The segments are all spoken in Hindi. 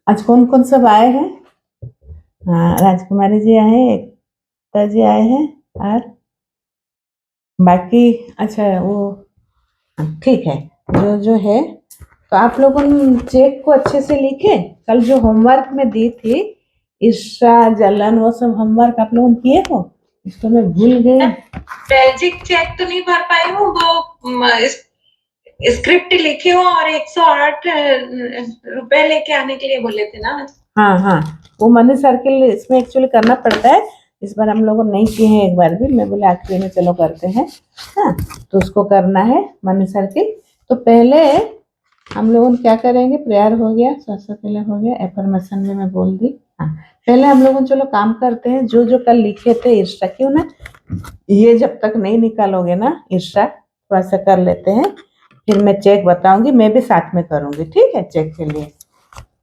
आज कौन कौन सब आए हैं? हाँ, राजकुमारी जी आए हैं, एकता जी आए हैं, और बाकी अच्छा वो ठीक है। जो जो है तो आप लोगों ने चेक को अच्छे से लिखे। कल जो होमवर्क में दी थी ईर्ष्या जलन वो सब होमवर्क आप लोगों ने किए हो? इसको मैं भूल गई। बेसिक चेक तो नहीं भर पाई हूँ, वो स्क्रिप्ट लिखी हूँ और 108 रुपए लेके आने के लिए बोले थे ना। हाँ हाँ, वो मनी सर्किल इसमें एक्चुअली करना पड़ता है। इस बार हम लोगों ने नहीं किए हैं, एक बार भी मैं बोले आखिरी में चलो करते हैं। हाँ, तो उसको करना है मनी सर्किल। तो पहले हम लोगों ने क्या करेंगे, प्रेयर हो गया, स्वास्थ्य के लिए हो गया, एफर्मेशन भी मैं बोल दी। हाँ, पहले हम लोगों चलो काम करते हैं। जो जो कल लिखे थे ईर्ष्या, क्यों ना ये जब तक नहीं निकालोगे ना ईर्ष्या, थोड़ा सा कर लेते हैं। फिर मैं चेक बताऊंगी, मैं भी साथ में करूंगी, ठीक है? चेक के लिए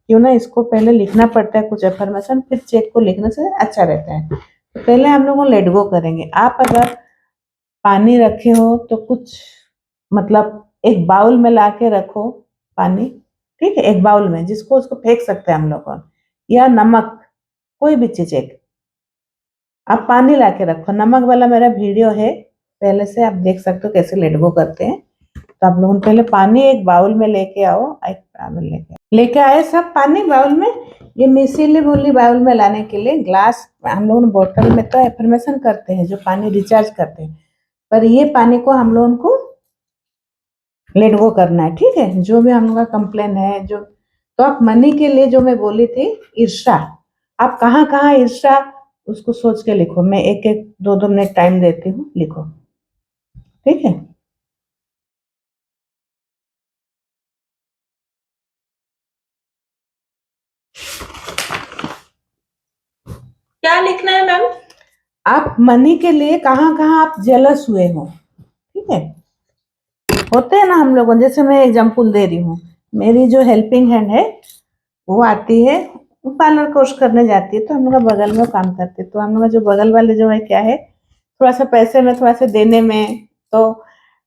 क्यों ना इसको पहले लिखना पड़ता है कुछ एफर्मेशन, फिर चेक को लिखने से अच्छा रहता है। तो पहले हम लोग लेट गो करेंगे। आप अगर पानी रखे हो तो कुछ मतलब एक बाउल में ला के रखो पानी, ठीक है? एक बाउल में जिसको उसको फेंक सकते हैं हम लोग, या नमक, कोई भी चीज एक। आप पानी ला के रखो, नमक वाला मेरा वीडियो है पहले से, आप देख सकते हो कैसे लेट गो करते हैं। तो आप लोगों ने पहले पानी एक बाउल में लेके आओ, एक बाउल लेके आए सब पानी बाउल में। ये मैं इसीलिए बोली बाउल में लाने के लिए, ग्लास हम लोग बोतल में तो एफर्मेशन करते हैं जो पानी रिचार्ज करते हैं, पर ये पानी को हम लोगों को लेट गो करना है, ठीक है? जो भी हम लोग का कंप्लेन है जो, तो आप मनी के लिए जो मैं बोली थी ईर्षा, आप कहाँ कहाँ ईर्षा उसको सोच के लिखो। मैं एक एक दो दो मिनट टाइम देती हूँ, लिखो, ठीक है? क्या लिखना है मैम? आप मनी के लिए कहाँ कहाँ आप जेलस हुए हो, ठीक है? होते हैं ना हम लोगों, जैसे मैं एग्जाम्पल दे रही हूँ, मेरी जो हेल्पिंग हैंड है वो आती है, वो पार्लर कोर्स करने जाती है, तो हम लोग का बगल में काम करते हैं। तो हम लोग का जो बगल वाले जो है क्या है, थोड़ा सा पैसे में थोड़ा सा देने में, तो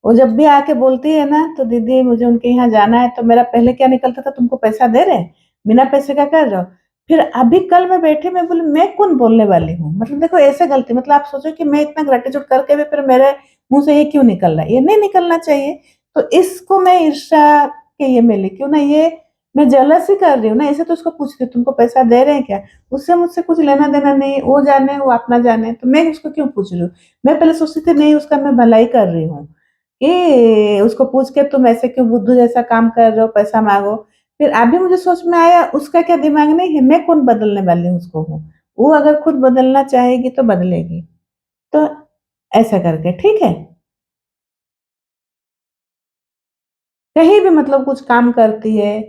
वो जब भी आके बोलती है ना, तो दीदी मुझे उनके यहाँ जाना है, तो मेरा पहले क्या निकलता था, तुमको पैसा दे रहे हैं, बिना पैसे का कर रहे हो। फिर अभी कल मैं बैठी, मैं बोली मैं कौन बोलने वाली हूँ, मतलब देखो ऐसे गलती, मतलब आप सोचो कि मैं इतना ग्रेटिट्यूड करके भी फिर मेरे मुंह से ये क्यों निकल रहा है, ये नहीं निकलना चाहिए। तो इसको मैं ईर्ष्या के ये मिली क्यों ना, ये मैं जेलस ही कर रही हूँ ना, ऐसे तो उसको पूछती हूँ तुमको पैसा दे रहे हैं क्या, उससे मुझसे कुछ लेना देना नहीं, वो जाने वो अपना जाने, तो मैं उसको क्यों पूछ रही हूँ? मैं पहले सोचती थी नहीं उसका मैं भलाई कर रही हूँ, कि उसको पूछ के तुम ऐसे क्यों बुद्धू जैसा काम कर रहे हो, पैसा मांगो। फिर अभी मुझे सोच में आया उसका क्या दिमाग नहीं है, मैं कौन बदलने वाली हूँ उसको हूँ, वो अगर खुद बदलना चाहेगी तो बदलेगी। तो ऐसा करके, ठीक है? कहीं भी मतलब कुछ काम करती है,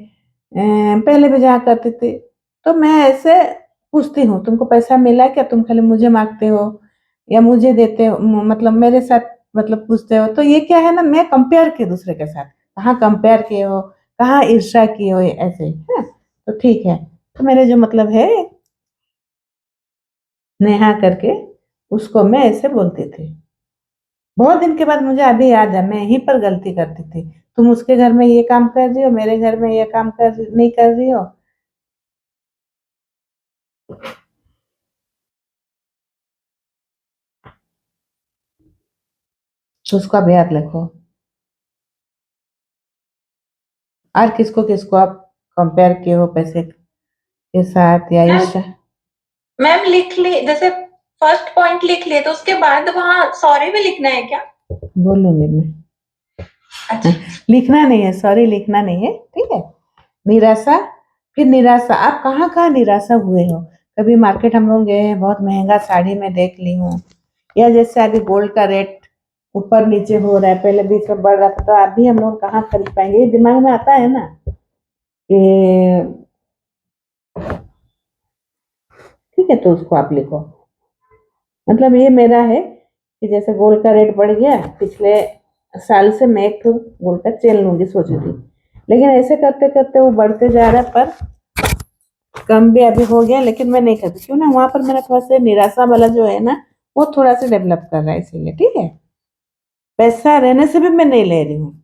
पहले भी जहाँ करती थी, तो मैं ऐसे पूछती हूँ तुमको पैसा मिला क्या, तुम खाली मुझे मांगते हो या मुझे देते हो, मतलब मेरे साथ मतलब पूछते हो। तो ये क्या है ना, मैं कंपेयर किए दूसरे के साथ, कहाँ कंपेयर किए हो, कहाँ ईर्ष्या किए हो, ऐसे है। तो ठीक है, तो मेरे जो मतलब है नेहा करके, उसको मैं ऐसे बोलती थी। बहुत दिन के बाद मुझे अभी याद है, मैं यहीं पर गलती करती थी। तुम उसके घर में ये काम कर रही हो, मेरे घर में ये काम नहीं कर रही हो। तो उसका भी याद रखो। और किसको किसको आप कंपेयर किए हो पैसे के साथ या मैम ईर्ष्या? मैम लिख ली, जैसे फर्स्ट पॉइंट लिख लिए तो उसके बाद वहाँ सॉरी भी लिखना है क्या? बोलूंगी मैं। अच्छा। लिखना नहीं है, सॉरी लिखना नहीं है, ठीक है? निराशा, फिर निराशा, आप कहाँ कहाँ निराशा हुए हो? कभी मार्केट हम लोग गए हैं, बहुत महंगा साड़ी में देख ली हूँ, या जैसे अभी गोल्ड का रेट ऊपर नीचे हो रहा है, पहले भी सब बढ़ रहा था, तो अभी हम लोग कहाँ खरीद पाएंगे, ये दिमाग में आता है ना कि, ठीक है? तो उसको आप लिखो। मतलब ये मेरा है कि जैसे गोल्ड का रेट बढ़ गया, पिछले साल से मैं एक तो गोल्ड का चेन लूंगी सोची थी, लेकिन ऐसे करते करते वो बढ़ते जा रहा है, पर कम भी अभी हो गया, लेकिन मैं नहीं करती क्यों ना, वहां पर मेरा थोड़ा सा निराशा वाला जो है ना, वो थोड़ा सा डेवलप कर रहा है, इसीलिए, ठीक है? पैसा रहने से भी मैं नहीं ले रही हूँ।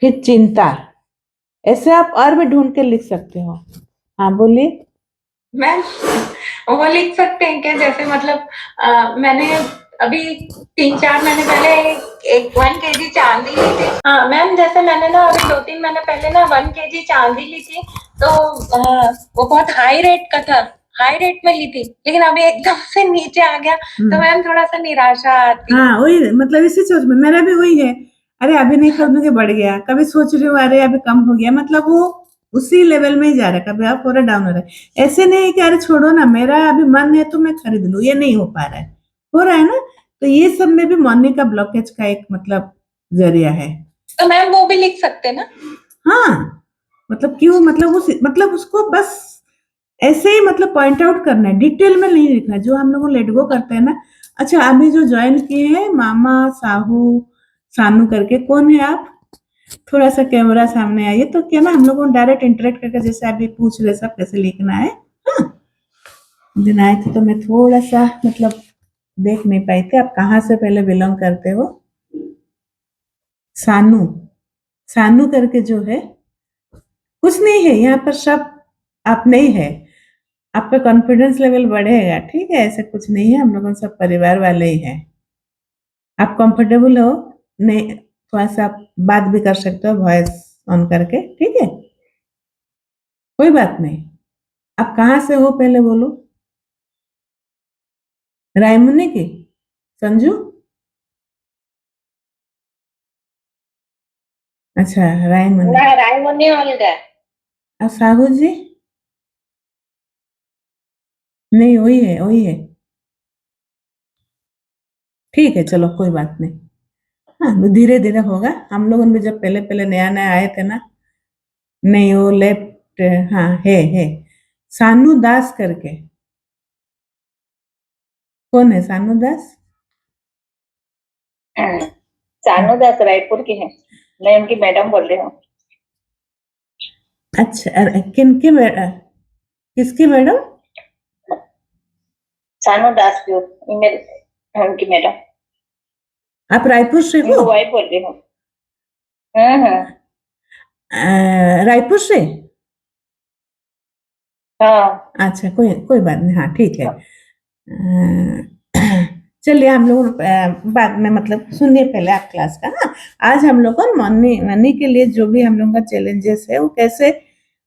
फिर चिंता, ऐसे आप और भी ढूंढ के लिख सकते हो। हाँ बोलिए। मैम वो लिख सकते हैं क्या, जैसे मतलब मैंने अभी 3-4 महीने पहले एक 1 kg चांदी ली थी। हाँ मैम, जैसे मैंने ना अभी 2-3 महीने पहले ना 1 kg चांदी ली थी, तो वो बहुत हाई रेट का था, हाई रेट में ली थी, लेकिन अभी एकदम से नीचे आ गया, तो मैम थोड़ा सा निराशा आती है। हाँ वही मतलब इसी सोच में मेरा भी वही है। अरे अभी नहीं खरीदने के बढ़ गया, कभी सोच रही हूँ अरे अभी कम हो गया, मतलब वो उसी लेवल में ही जा रहा है, कभी आप और डाउन हो रहा है। ऐसे नहीं कि अरे छोड़ो ना, मेरा अभी मन है तो मैं खरीद लूँ, ये नहीं हो पा रहा है, हो रहा है ना। तो ये सब में भी मनी का ब्लॉकेज का एक मतलब जरिया है। तो मैम वो भी लिख सकते हैं ना। हाँ मतलब क्यों, मतलब उसको बस ऐसे ही मतलब पॉइंट आउट करना है, डिटेल में नहीं लिखना, जो हम लोग लेट गो करते हैं ना। अच्छा अभी जो ज्वाइन किए हैं मामा साहू सानू करके, कौन है आप? थोड़ा सा कैमरा सामने आइए तो क्या ना हम लोगों को डायरेक्ट इंटरेक्ट करके, जैसे अभी पूछ रहे सब कैसे लिखना है। हाँ दिन आए थे तो मैं थोड़ा सा मतलब देख नहीं पाई थी, आप कहाँ से पहले बिलोंग करते हो? सानू, सानू करके जो है, कुछ नहीं है यहाँ पर, सब आप नहीं है, आपका कॉन्फिडेंस लेवल बढ़ेगा, ठीक है, ऐसा कुछ नहीं है, हम लोग सब परिवार वाले ही हैं। आप कंफर्टेबल हो? नहीं थोड़ा सा आप बात भी कर सकते हो वॉइस ऑन करके, ठीक है, कोई बात नहीं। आप कहाँ से हो पहले बोलो। रायमुनी की? संजू? अच्छा रायमुनी। रायमुनी अलग है। और साहू जी? नहीं वही है वही है, ठीक है चलो कोई बात नहीं। हाँ धीरे धीरे होगा, हम लोगों ने जब पहले पहले नया नया आए थे ना। नहीं वो लेफ्ट, हाँ है सानू दास करके, कौन है सानू दास? सानू दास रायपुर की है, मैं उनकी मैडम बोल रही हूँ। अच्छा किनकी किसकी मैडम? सानू दास जो ईमेल है उनकी मैडम, आप रायपुर से हो? उनको वाइफ बोल रही हूँ। हम्म। रायपुर से? हाँ अच्छा कोई कोई बात नहीं, हाँ ठीक है। चलिए हम लोग बाद में मतलब सुनिए पहले आप क्लास का। हाँ आज हम लोग को मनी मनी के लिए जो भी हम लोग का चैलेंजेस है वो कैसे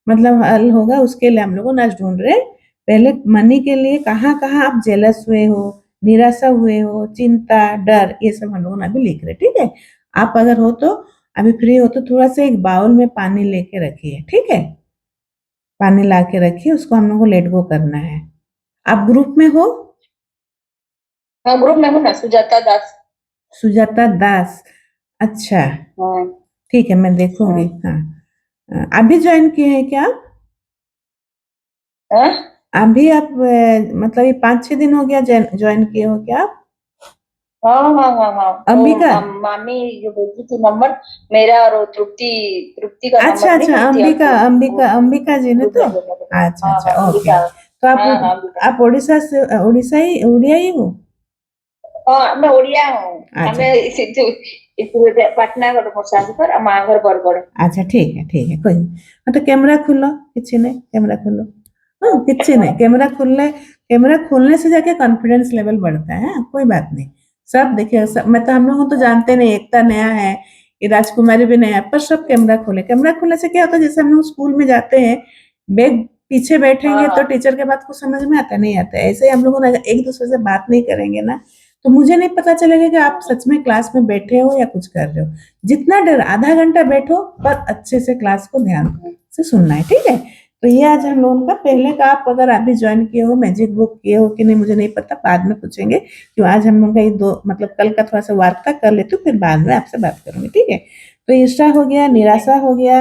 मतलब हल होगा, उसके लिए हम लोग आज ढूंढ रहे हैं। पहले मनी के लिए कहाँ कहाँ आप जेलस हुए हो, निराशा हुए हो, चिंता डर, ये सब हम लोग अभी लिख रहे हैं, ठीक है। आप अगर हो तो अभी फ्री हो तो थोड़ा सा एक बाउल में पानी लेके रखिए, ठीक है, पानी ला के रखिए, उसको हम लोग को लेट गो करना है। आप ग्रुप में हो? हाँ, ग्रुप में हूँ ना, सुजाता दास। सुजाता दास, अच्छा हाँ ठीक है मैं देखूंगी। हाँ अभी ज्वाइन किए हैं क्या आप? हाँ अभी आप मतलब ये 5-6 दिन हो गया ज्वाइन किए हो क्या आप? हाँ हाँ हाँ हाँ, वो अंबिका? मामी जो भेजी थी नंबर मेरा, और वो तृप्ति, तृप्ति का अच्छा नंबर नहीं अच्छा मिली थी अंबिका आपको, वो अंबिका अंबिका जी ने ग्रुप तो। में जोड़ने के लिए। अच्छा हाँ अच्छा हाँ, ओके। अंबिका। तो हाँ हाँ अंबिका। आप उड़ीसा से, उड़ीसा ही उड़िया ही हो? हाँ मैं ओडिया हूँ। अच्छा हमें पाटना घर मोर शाशुघर और माँ घर बरगढ़। अच्छा ठीक है कोई नहीं। हाँ तो कैमरा खोलो, किसी ने कैमरा खोलो। हाँ किसी ने कैमरा खोलने से जाके कॉन्फिडेंस लेवल बढ़ता है। हाँ, कोई बात नहीं। सब देखिए सब, मैं तो हम लोग को तो जानते नहीं, एकता नया है, ये राजकुमारी भी नया है, पर सब कैमरा खोले। कैमरा खोलने से क्या होता है, जैसे हम लोग स्कूल में जाते हैं, बैग पीछे हाँ बैठेंगे तो हाँ टीचर के बात को समझ में आता नहीं आता है, ऐसे ही हम लोग एक दूसरे से बात नहीं करेंगे ना, तो मुझे नहीं पता चलेगा कि आप सच में क्लास में बैठे हो या कुछ कर रहे हो। जितना देर आधा घंटा बैठो पर अच्छे से क्लास को ध्यान से सुनना है, ठीक है। तो ये आज हम लोगों का पहले का, आप अगर अभी ज्वाइन किए हो, मैजिक बुक किए हो कि नहीं मुझे नहीं पता, बाद में पूछेंगे, क्यों आज हम लोग का ये दो मतलब कल का थोड़ा सा वार्ता कर लेते हो, फिर बाद में आपसे बात करूंगी, ठीक है। तो ईर्ष्या हो गया, निराशा हो गया।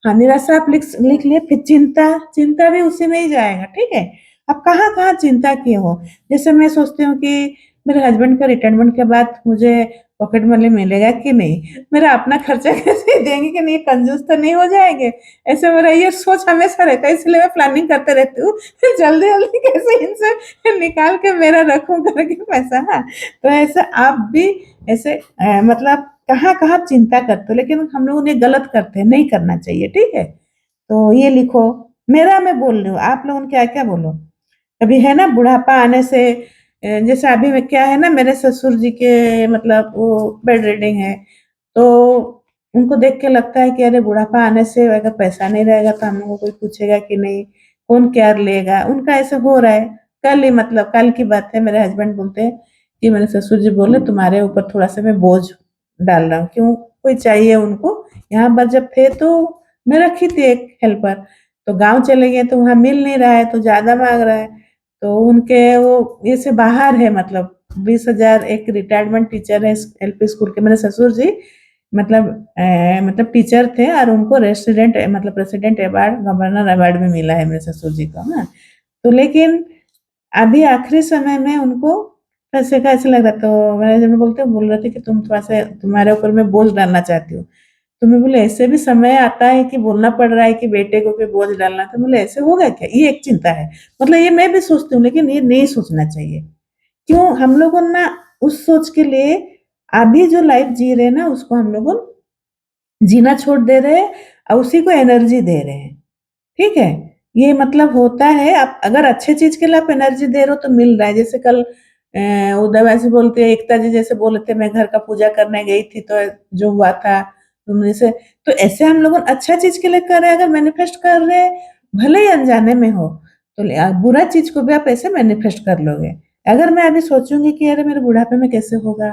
हाँ निराशा आप लिख लिए, फिर चिंता, चिंता भी उसी में ही जाएगा, ठीक है। आप कहाँ कहाँ चिंता किए हो, जैसे मैं सोचती हूँ कि मेरे हस्बैंड का रिटायरमेंट के बाद मुझे पॉकेट मनी मिलेगा कि नहीं, मेरा अपना खर्चा कैसे देंगे कि नहीं, कंजूस तो नहीं हो जाएंगे। ऐसे मेरा ये सोच हमेशा रहता है, इसलिए मैं प्लानिंग करते रहती हूँ जल्दी जल्दी कैसे इनसे निकाल के मेरा रखूं करके पैसा। हाँ, तो ऐसे आप भी ऐसे मतलब कहाँ कहाँ चिंता करते हो, लेकिन हम लोग ये गलत करते हैं, नहीं करना चाहिए, ठीक है। तो ये लिखो, मेरा मैं बोल रही हूँ, आप लोगों क्या क्या बोलो। अभी है ना बुढ़ापा आने से जैसे अभी में क्या है ना, मेरे ससुर जी के मतलब वो बेड रेडिंग है, तो उनको देख के लगता है कि अरे बुढ़ापा आने से अगर पैसा नहीं रहेगा तो हम लोग को कोई पूछेगा कि नहीं, कौन केयर लेगा, उनका ऐसे हो रहा है। कल ही मतलब कल की बात है, मेरे हस्बैंड बोलते हैं कि मेरे ससुर जी बोले तुम्हारे ऊपर थोड़ा सा मैं बोझ डाल रहा हूँ, क्यों, कोई चाहिए उनको। यहाँ पर जब थे तो मैं रखी थी एक हेल्पर, तो गांव चले गए तो वहां मिल नहीं रहा है, तो ज्यादा मांग रहा है। तो उनके वो ये से बाहर है, मतलब 20,000, एक रिटायरमेंट टीचर है एलपी स्कूल के मेरे ससुर जी, मतलब मतलब टीचर थे, और उनको रेसिडेंट मतलब प्रेसिडेंट अवार्ड, गवर्नर अवार्ड भी मिला है मेरे ससुर जी को ना। तो लेकिन अभी आखिरी समय में उनको पैसे का ऐसा लग रहा, तो मेरे हस्बैंड बोल रहे थे कि तुम थोड़ा सा तुम्हारे ऊपर मैं बोझ डालना चाहती हूँ। तो मैं बोले ऐसे भी समय आता है कि बोलना पड़ रहा है कि बेटे को भी बोझ डालना, तो बोले ऐसे होगा क्या, ये एक चिंता है। मतलब ये मैं भी सोचती हूँ, लेकिन ये नहीं सोचना चाहिए। क्यों हम लोगों ना उस सोच के लिए अभी जो लाइफ जी रहे हैं ना, उसको हम लोगों जीना छोड़ दे रहे हैं और उसी को एनर्जी दे रहे हैं, ठीक है। ये मतलब होता है, आप अगर अच्छे चीज के लिए आप एनर्जी दे रहे हो तो मिल रहा है। जैसे कल उद्धव ऐसे बोलते हैं, एकता जी जैसे बोले थे मैं घर का पूजा करने गई थी तो जो हुआ था तुमने से, तो ऐसे हम लोग अच्छा चीज के लिए कर रहे हैं, अगर मैनिफेस्ट कर रहे हैं, भले ही अनजाने में हो, तो बुरा चीज को भी आप ऐसे मैनिफेस्ट कर लोगे। अगर मैं अभी सोचूंगी कि अरे मेरे बुढ़ापे में कैसे होगा,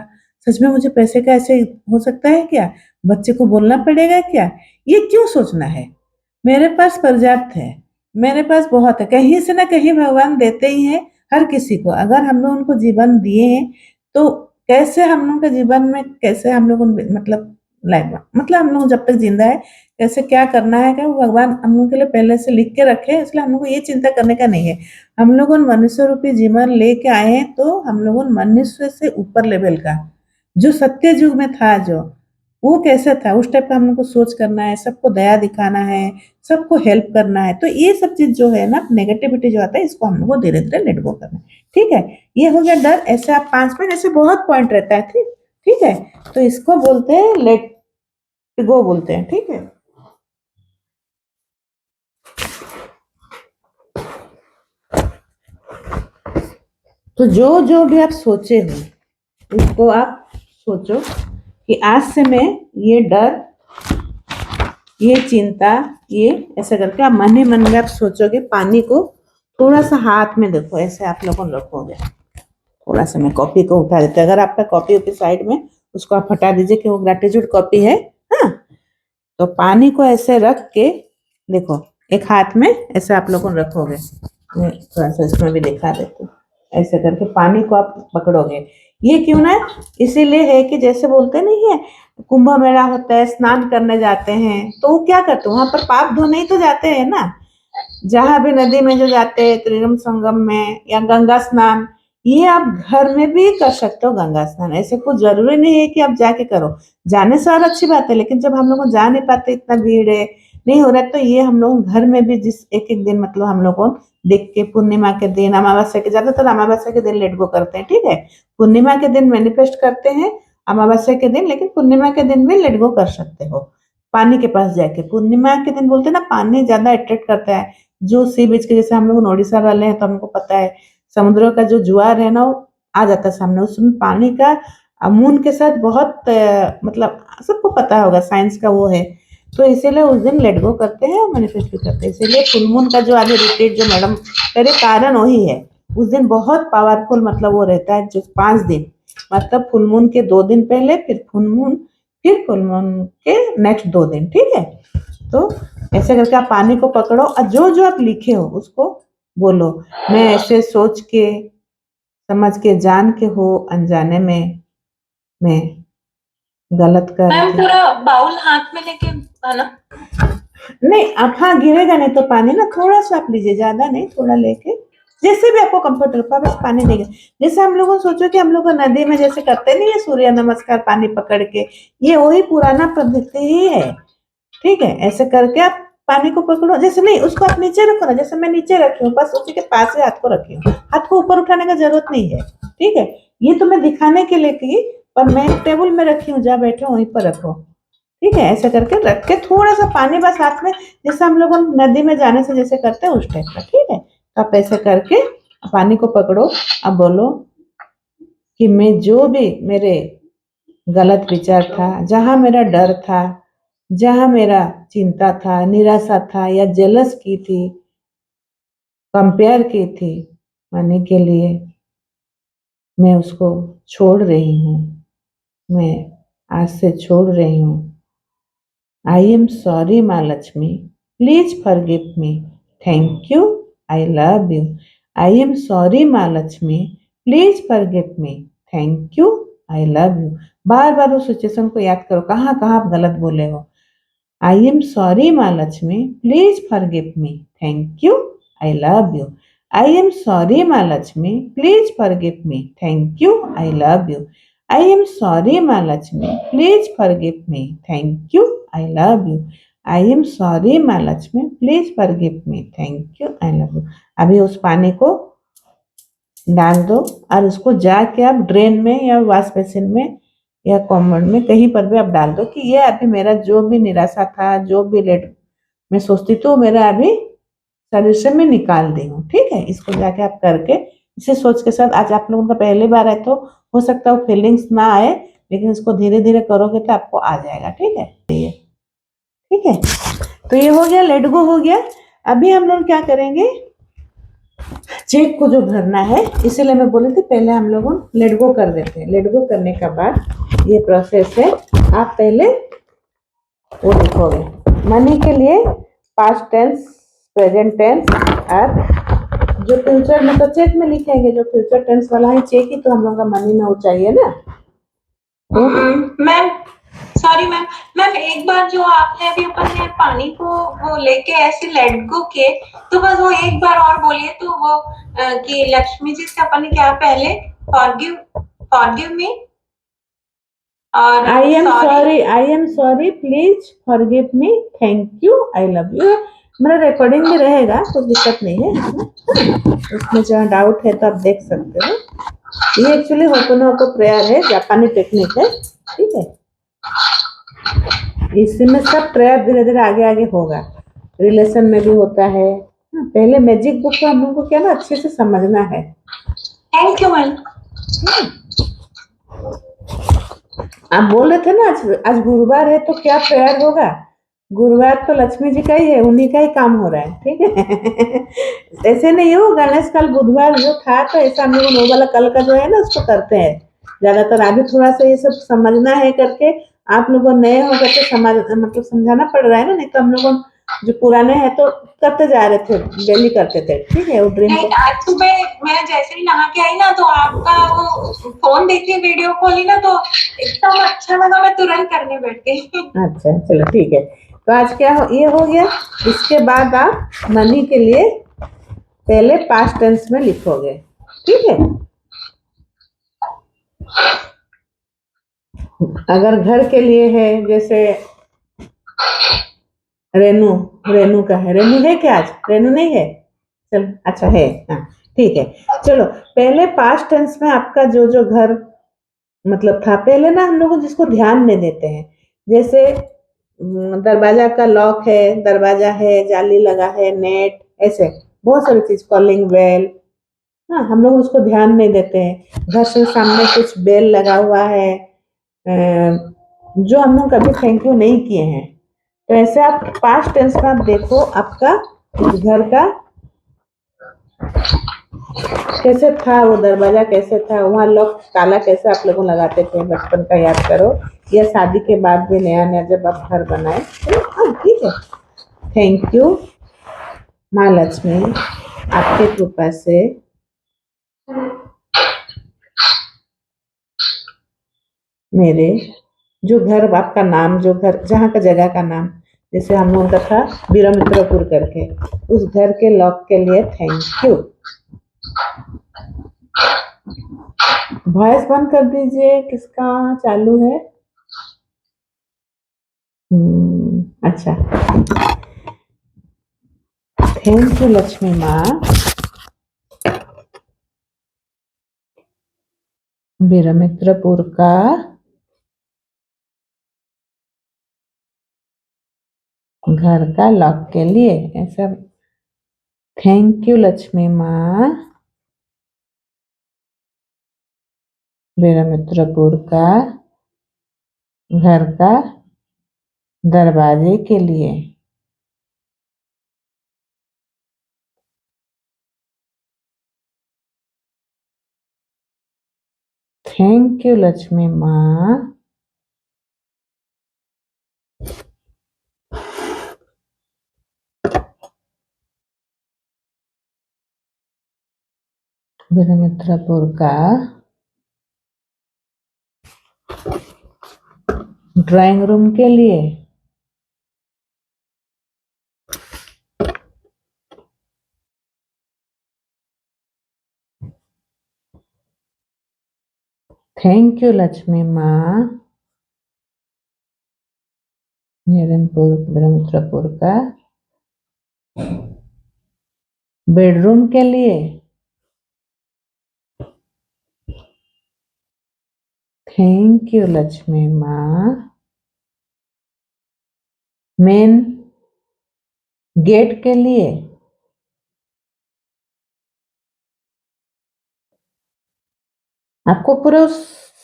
सच में मुझे पैसे का ऐसे हो सकता है क्या, बच्चे को बोलना पड़ेगा क्या, ये क्यों सोचना है। मेरे पास पर्याप्त है, मेरे पास बहुत है, कहीं से ना कहीं भगवान देते ही हैं हर किसी को। अगर हम लोग उनको जीवन दिए हैं तो कैसे हम लोग के जीवन में कैसे हम लोग मतलब लाइफ मतलब हम लोग जब तक जिंदा है कैसे क्या करना है, क्या वो भगवान हम लोग के लिए पहले से लिख के रखे हैं, इसलिए हम लोग को ये चिंता करने का नहीं है। हम लोग मनुष्य रूपी जीवन लेके आए हैं, तो हम लोग मनुष्य से ऊपर लेवल का जो सत्य युग में था, जो वो कैसे था उस टाइप का हम लोग को सोच करना है, सबको दया दिखाना है, सबको हेल्प करना है। तो ये सब चीज जो है ना, नेगेटिविटी जो आता है, इसको हम लोग को धीरे धीरे लेट गो करना है, ठीक है। ये हो गया डर। ऐसे आप 5 पॉइंट, ऐसे बहुत पॉइंट रहता है, ठीक, ठीक है। तो इसको बोलते हैं लेट गो बोलते हैं, ठीक है। तो जो जो भी आप सोचे हो उसको आप सोचो कि आज से मैं ये डर, ये चिंता, ये ऐसे करके आप मन ही मन में आप सोचोगे। पानी को थोड़ा सा हाथ में देखो, ऐसे आप लोगों रखोगे, थोड़ा सा मैं कॉपी को उठा देते, अगर आपका कॉपी होती साइड में उसको आप हटा दीजिए कि वो ग्रेटिट्यूड कॉपी है। हाँ, तो पानी को ऐसे रख के देखो, एक हाथ में ऐसे आप लोगों रखोगे, मैं थोड़ा सा इसमें भी दिखा देती हूँ। ऐसे करके पानी को आप पकड़ोगे। ये क्यों ना, इसीलिए है कि जैसे बोलते नहीं है, कुंभ मेला होता है, स्नान करने जाते हैं, तो वो क्या करते हैं, वहां पर पाप धोने ही तो जाते हैं ना। जहां भी नदी में जो जाते हैं, त्रिगम संगम में, या गंगा स्नान, ये आप घर में भी कर सकते हो गंगा स्नान। ऐसे कुछ जरूरी नहीं है कि आप जाके करो, जाने से और अच्छी बात है, लेकिन जब हम लोग जा नहीं पाते, इतना भीड़ है, नहीं हो रहा है, तो ये हम लोग घर में भी जिस एक एक दिन मतलब हम लोग को देख के, पूर्णिमा के दिन, अमावस्या के, ज्यादातर अमावस्या के दिन लेट गो करते हैं, ठीक है। पूर्णिमा के दिन मैनिफेस्ट करते हैं, अमावस्या के दिन, लेकिन पूर्णिमा के दिन भी लेट गो कर सकते हो। पानी के पास जाके पूर्णिमा के दिन बोलते हैं ना, पानी ज्यादा अट्रैक्ट करता है। जो सी बीच के, जैसे हम लोग उड़ीसा वाले हैं तो हमको पता है, समुद्र का जो ज्वार है ना, वो आ जाता है सामने, उसमें पानी का मून के साथ बहुत मतलब सबको पता होगा, साइंस का वो है। तो इसीलिए उस दिन लेट गो करते हैं और मैनिफेस्ट भी करते हैं। इसीलिए फुल मून का जो आज रिट्रीट जो मैडम करे, कारण वही है। उस दिन बहुत पावरफुल मतलब वो रहता है, जो 5 दिन, मतलब फुल मून के 2 दिन पहले, फिर फुल मून, फिर फुल मून के नेक्स्ट 2 दिन, ठीक है। तो ऐसे करके आप पानी को पकड़ो और जो जो आप लिखे हो उसको बोलो, मैं ऐसे सोच के, समझ के, जान के हो, अनजाने में मैं गलत कर मैम दी। पूरा बाउल हाथ में लेके है ना? नहीं, आप हाँ गिरेगा नहीं तो पानी ना, थोड़ा सा आप लीजिए, ज्यादा नहीं, थोड़ा लेके जैसे भी आपको कंफर्टेबल हो, बस पानी देंगे। जैसे हम लोगों सोचो कि हम लोग नदी में जैसे करते नहीं है सूर्य नमस्कार पानी पकड़ के, ये वही पुराना पद्धति ही है। ठीक है, ऐसे करके आप पानी को पकड़ो, जैसे नहीं उसको आप नीचे रखो ना, जैसे मैं नीचे रखी हूँ, बस उसी के पास ही हाथ को रखी हूँ, हाथ को ऊपर उठाने का जरूरत नहीं है। ठीक है, ये तो मैं दिखाने के लिए की, पर मैं टेबल में रखी हूँ, जहाँ बैठे वहीं पर रखो। ठीक है, ऐसे करके रख के थोड़ा सा पानी बस हाथ में, जैसे हम लोग नदी में जाने से जैसे करते हैं उस टाइप का। ठीक है, तो आप ऐसे करके पानी को पकड़ो। अब बोलो कि मैं जो भी मेरे गलत विचार था, जहां मेरा डर था, जहां मेरा चिंता था, निराशा था, या जेलस की थी, कंपेयर की थी मनी के लिए, मैं उसको छोड़ रही हूँ। मैं आज से छोड़ रही हूँ। आई am sorry Maa Lakshmi, please forgive me, thank you, I love you. I am sorry Maa Lakshmi, please forgive me, thank you, I love you. बार बार उस सिचुएशन को याद करो, कहाँ कहाँ आप गलत बोले हो। आई am sorry Maa Lakshmi, please forgive me, thank you, I love you. I am sorry Maa Lakshmi, please forgive me, thank you, I love you. I am sorry Maa Lakshmi, please forgive me, thank you, I love you. I am sorry Maa Lakshmi, please forgive me, thank you, I love you. अभी उस पानी को डाल दो और उसको जाके आप ड्रेन में या वॉश बेसिन में या कॉमन में कहीं पर भी आप डाल दो कि ये अभी मेरा जो भी निराशा था, जो भी लेट मैं सोचती थी, वो मेरा अभी शरीर से मैं निकाल दी हूँ। ठीक है, इसको जाके आप करके इसे सोच के साथ, आज आप लोगों का पहली बार है तो हो सकता है वो फीलिंग्स ना आए, लेकिन इसको धीरे धीरे करोगे तो आपको आ जाएगा। ठीक है, ठीक है, तो ये हो गया, लेट गो हो गया। अभी हम लोग क्या करेंगे, चेक को जो भरना है, इसीलिए मैं बोली थी पहले हम लोग लेट गो कर देते हैं। लेट गो करने का बाद ये प्रोसेस है, आप पहले वो लिखोगे मनी के लिए पास्ट टेंस, प्रेजेंट टेंस, और जो फ्यूचर में तो चेक में लिखेंगे, जो फ्यूचर टेंस वाला है चेक ही तो हम लोग का मनी में वो चाहिए ना। मैम सॉरी मैम, मैम एक बार जो आपने अभी अपन ने पानी को वो लेके ऐसे लेट गो किए, तो बस वो एक बार और बोलिए तो वो कि लक्ष्मी जी से अपन ने क्या पहले फॉरगिव मी और आई am sorry. Sorry, I am sorry, please forgive me, thank you, I love you. मेरा रिकॉर्डिंग भी रहेगा, कुछ दिक्कत नहीं है इसमें जहाँ डाउट है तो आप देख सकते हो। ये एक्चुअली होपोनोपोनो प्रेयर है, जापानी टेक्निक है। ठीक है, इसमें सब प्रेयर धीरे धीरे आगे आगे होगा, रिलेशन में भी होता है। पहले मैजिक बुक को हम लोग को क्या ना अच्छे से समझना है। Thank you ma'am. आप बोल रहे थे ना आज गुरुवार है तो क्या प्रेयर होगा, गुरुवार तो लक्ष्मी जी का ही है, उन्हीं का ही काम हो रहा है। ठीक है ऐसे नहीं हो, गणेश कल बुधवार जो था तो ऐसा हम लोग वो वाला कल का जो है ना उसको करते हैं ज्यादातर। अभी थोड़ा सा ये सब समझना है करके आप लोगों नए हो करके समझ मतलब समझाना पड़ रहा है ना, नहीं तो हम लोग जो पुराने हैं तो करते जा रहे थे, डेली करते थे। ठीक है, वो ड्रीम नहीं, आज सुबह मैं जैसे ही नहा के आई ना तो आपका वो फोन देखी, वीडियो खोली ना तो एकदम अच्छा लगा, मैं तुरंत करने बैठ गई। अच्छा चलो ठीक है, तो आज क्या ये हो गया। इसके बाद आप मनी के लिए पहले पास्ट टेंस में लिखोगे। ठीक है, अगर घर के लिए है, जैसे रेनू, रेनू का है, रेनू है क्या आज, रेनू नहीं है, चल अच्छा है, हाँ ठीक है। चलो पहले पास्ट टेंस में आपका जो जो घर मतलब था, पहले ना हम लोग जिसको ध्यान नहीं देते हैं, जैसे दरवाजा का लॉक है, दरवाजा है, जाली लगा है, नेट, ऐसे बहुत सारी चीज, कॉलिंग बेल, हाँ हम लोग उसको ध्यान नहीं देते हैं। घर से सामने कुछ बेल लगा हुआ है, जो हम लोग कभी थैंक यू नहीं किए हैं, तो ऐसे आप पास्ट टेंस में आप देखो आपका उस घर का कैसे था, वो दरवाजा कैसे था, वहाँ लॉक ताला कैसे आप लोग लगाते थे बचपन का याद करो, या शादी के बाद भी नया नया जब आप घर बनाए। ठीक है, थैंक यू माँ लक्ष्मी, आपके कृपा से मेरे जो घर, आपका नाम, जो घर जहाँ का जगह का नाम, जैसे हम लोगों का था वीरमित्रपुर करके, उस घर के लॉक के लिए थैंक यू। वॉइस बंद कर दीजिए, किसका चालू है? अच्छा। थैंक यू लक्ष्मी माँ, वीरमित्रपुर का घर का लॉक के लिए। ऐसा थैंक यू लक्ष्मी माँ, वीरमित्रपुर का घर का दरवाजे के लिए। थैंक यू लक्ष्मी माँ, वीरमित्रपुर का ड्राइंग रूम के लिए। थैंक यू लक्ष्मी माँ, वीरमित्रपुर का बेडरूम के लिए। थैंक यू लक्ष्मी माँ, मेन गेट के लिए। आपको पूरा उस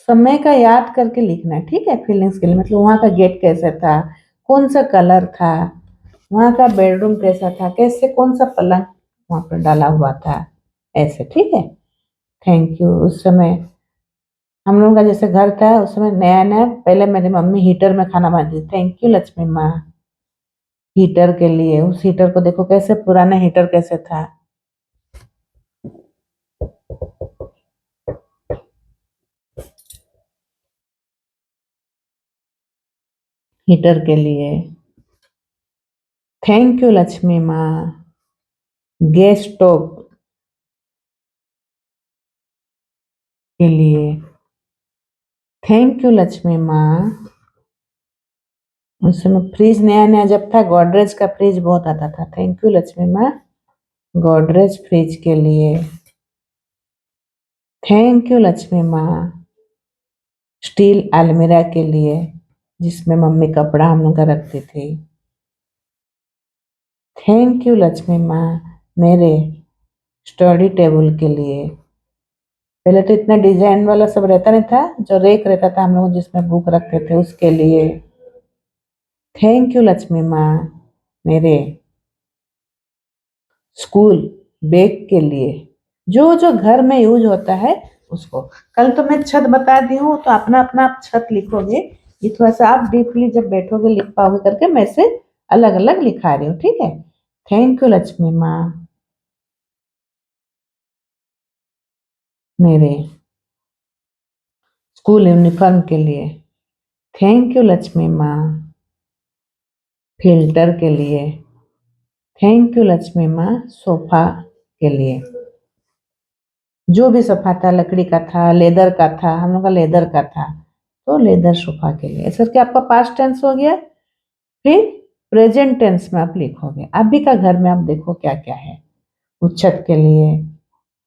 समय का याद करके लिखना है, ठीक है? फीलिंग्स के लिए, मतलब वहाँ का गेट कैसा था, कौन सा कलर था, वहाँ का बेडरूम कैसा था, कैसे कौन सा पलंग वहाँ पर डाला हुआ था, ऐसे, ठीक है? Thank you. उस समय हम लोगों का जैसे घर था, उस समय नया नया पहले मेरी मम्मी हीटर में खाना बनाती थी। थैंक यू लक्ष्मी माँ, हीटर के लिए। उस हीटर को देखो कैसे, पुराना हीटर कैसे था। हीटर के लिए। थैंक यू लक्ष्मी माँ, गैस स्टोव के लिए। थैंक यू लक्ष्मी माँ, उस समय फ्रिज नया नया जब था, गोदरेज का फ्रिज बहुत आता था। थैंक यू लक्ष्मी माँ, गोदरेज फ्रिज के लिए। थैंक यू लक्ष्मी माँ, स्टील अलमीरा के लिए, जिसमें मम्मी कपड़ा हम लोग का रखती थी। थैंक यू लक्ष्मी माँ, मेरे स्टडी टेबल के लिए। पहले तो इतना डिजाइन वाला सब रहता नहीं था, जो रेक रहता था हम लोग जिसमें बुक रखते थे, उसके लिए। थैंक यू लक्ष्मी माँ, मेरे स्कूल बैग के लिए। जो जो घर में यूज होता है उसको। कल तो मैं छत बता दी हूँ, तो अपना अपना आप छत लिखोगे। ये थोड़ा सा आप डीपली जब बैठोगे लिख पाओगे करके, मैं से अलग अलग लिखा रही हूँ, ठीक है? थैंक यू लक्ष्मी माँ, मेरे स्कूल यूनिफॉर्म के लिए। थैंक यू लक्ष्मी माँ, फिल्टर के लिए। थैंक यू लक्ष्मी माँ, सोफा के लिए। जो भी सोफा था, लकड़ी का था, लेदर का था, हम लोग का लेदर का था, तो लेदर सोफा के लिए। ऐसा करके आपका पास्ट टेंस हो गया। फिर प्रेजेंट टेंस में आप लिखोगे। अभी का घर में आप देखो क्या क्या है। उस छत के लिए,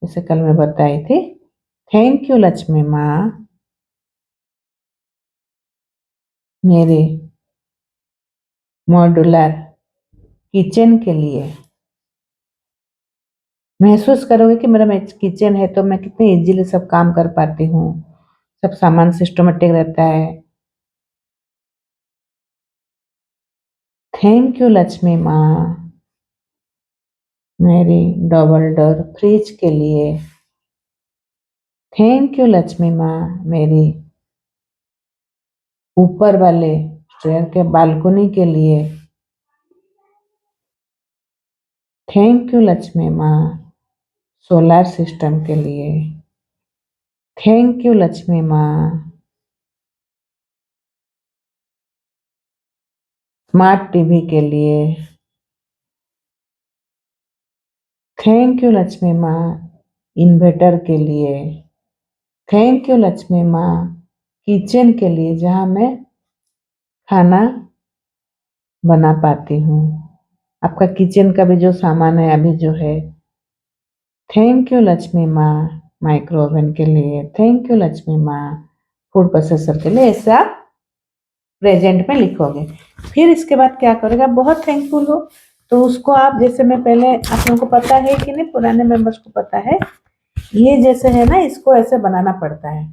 जैसे कल मैं बताई थी। थैंक यू लक्ष्मी माँ, मेरे मॉड्यूलर किचन के लिए। महसूस करोगे कि मेरा किचन है तो मैं कितने इजीली सब काम कर पाती हूँ, सब सामान सिस्टमेटिक रहता है। थैंक यू लक्ष्मी माँ, मेरी डबल डोर फ्रिज के लिए। थैंक यू लक्ष्मी माँ, मेरी ऊपर वाले स्टेयर के बालकनी के लिए। थैंक यू लक्ष्मी माँ, सोलर सिस्टम के लिए। थैंक यू लक्ष्मी माँ, स्मार्ट टीवी के लिए। थैंक यू लक्ष्मी माँ, इन्वर्टर के लिए, थैंक यू लक्ष्मी माँ किचन के लिए जहाँ मैं खाना बना पाती हूँ। आपका किचन का भी जो सामान है अभी जो है, थैंक यू लक्ष्मी माँ माइक्रो ओवन के लिए, थैंक यू लक्ष्मी माँ फूड प्रोसेसर के लिए। ऐसे आप प्रेजेंट में लिखोगे। फिर इसके बाद क्या करोगे, आप बहुत थैंकफुल हो तो उसको आप, जैसे मैं पहले, आप लोगों को पता है कि नहीं, पुराने मेंबर्स को पता है, ये जैसे है ना, इसको ऐसे बनाना पड़ता है।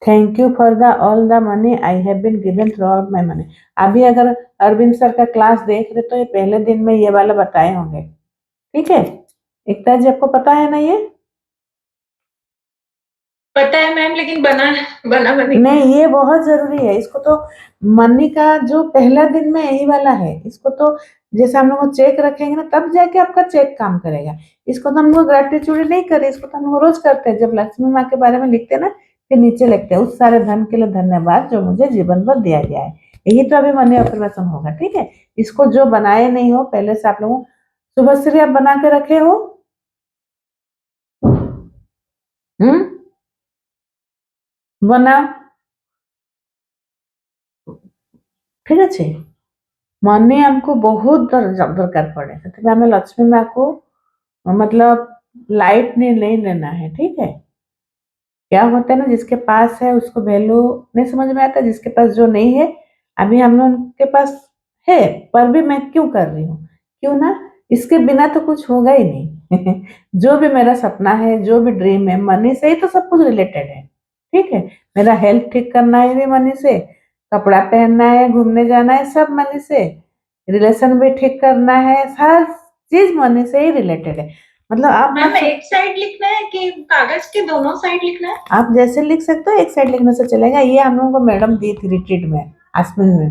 Thank you for the all the money I have been given throughout my money. अभी अगर अरविंद सर का क्लास देख रहे तो ये पहले दिन में ये वाला बताए होंगे, ठीक है। एकता जी आपको पता है ना ये? पता है मैम, लेकिन बना बना बनी नहीं, ये बहुत जरूरी है। इसको तो मनी का जो पहला दिन में यही वाला है, इसको तो जैसे हम लोग चेक रखेंगे ना तब जाके आपका चेक काम करेगा। इसको तो हम लोग ग्रेटिट्यूड नहीं करे, इसको तो हम लोग रोज करते हैं। जब लक्ष्मी माँ के बारे में लिखते हैं ना, फिर नीचे लिखते हैं उस सारे धन के लिए धन्यवाद जो मुझे जीवन भर दिया गया है। यही तो अभी मनी अफर्मेशन होगा, ठीक है। इसको जो बनाए नहीं हो पहले से, आप लोगों सुबह से भी आप बना के रखे हो, बना, ঠিক আছে। मनी हमको बहुत दरकार पड़े, तो हमें लक्ष्मी माँ को मतलब लाइट नहीं लेना है, ठीक है। क्या होता है ना, जिसके पास है उसको वैल्यू नहीं समझ में आता, जिसके पास जो नहीं है, अभी हम लोग के पास है पर भी मैं क्यों कर रही हूँ, क्यों ना, इसके बिना तो कुछ होगा ही नहीं। जो भी मेरा सपना है, जो भी ड्रीम है, मनी से ही तो सब कुछ रिलेटेड है, ठीक है। मेरा हेल्थ ठीक करना है भी मनी से, कपड़ा पहनना है, घूमने जाना है, सब मनी से, रिलेशन भी ठीक करना है, हर चीज मनी से ही रिलेटेड है। मतलब आप मैम एक साइड लिखना है कि कागज के दोनों साइड लिखना है? आप जैसे लिख सकते हो, एक साइड लिखने से चलेगा। ये हम लोगों को मैडम दी थी रिट्रीट में, आसमान में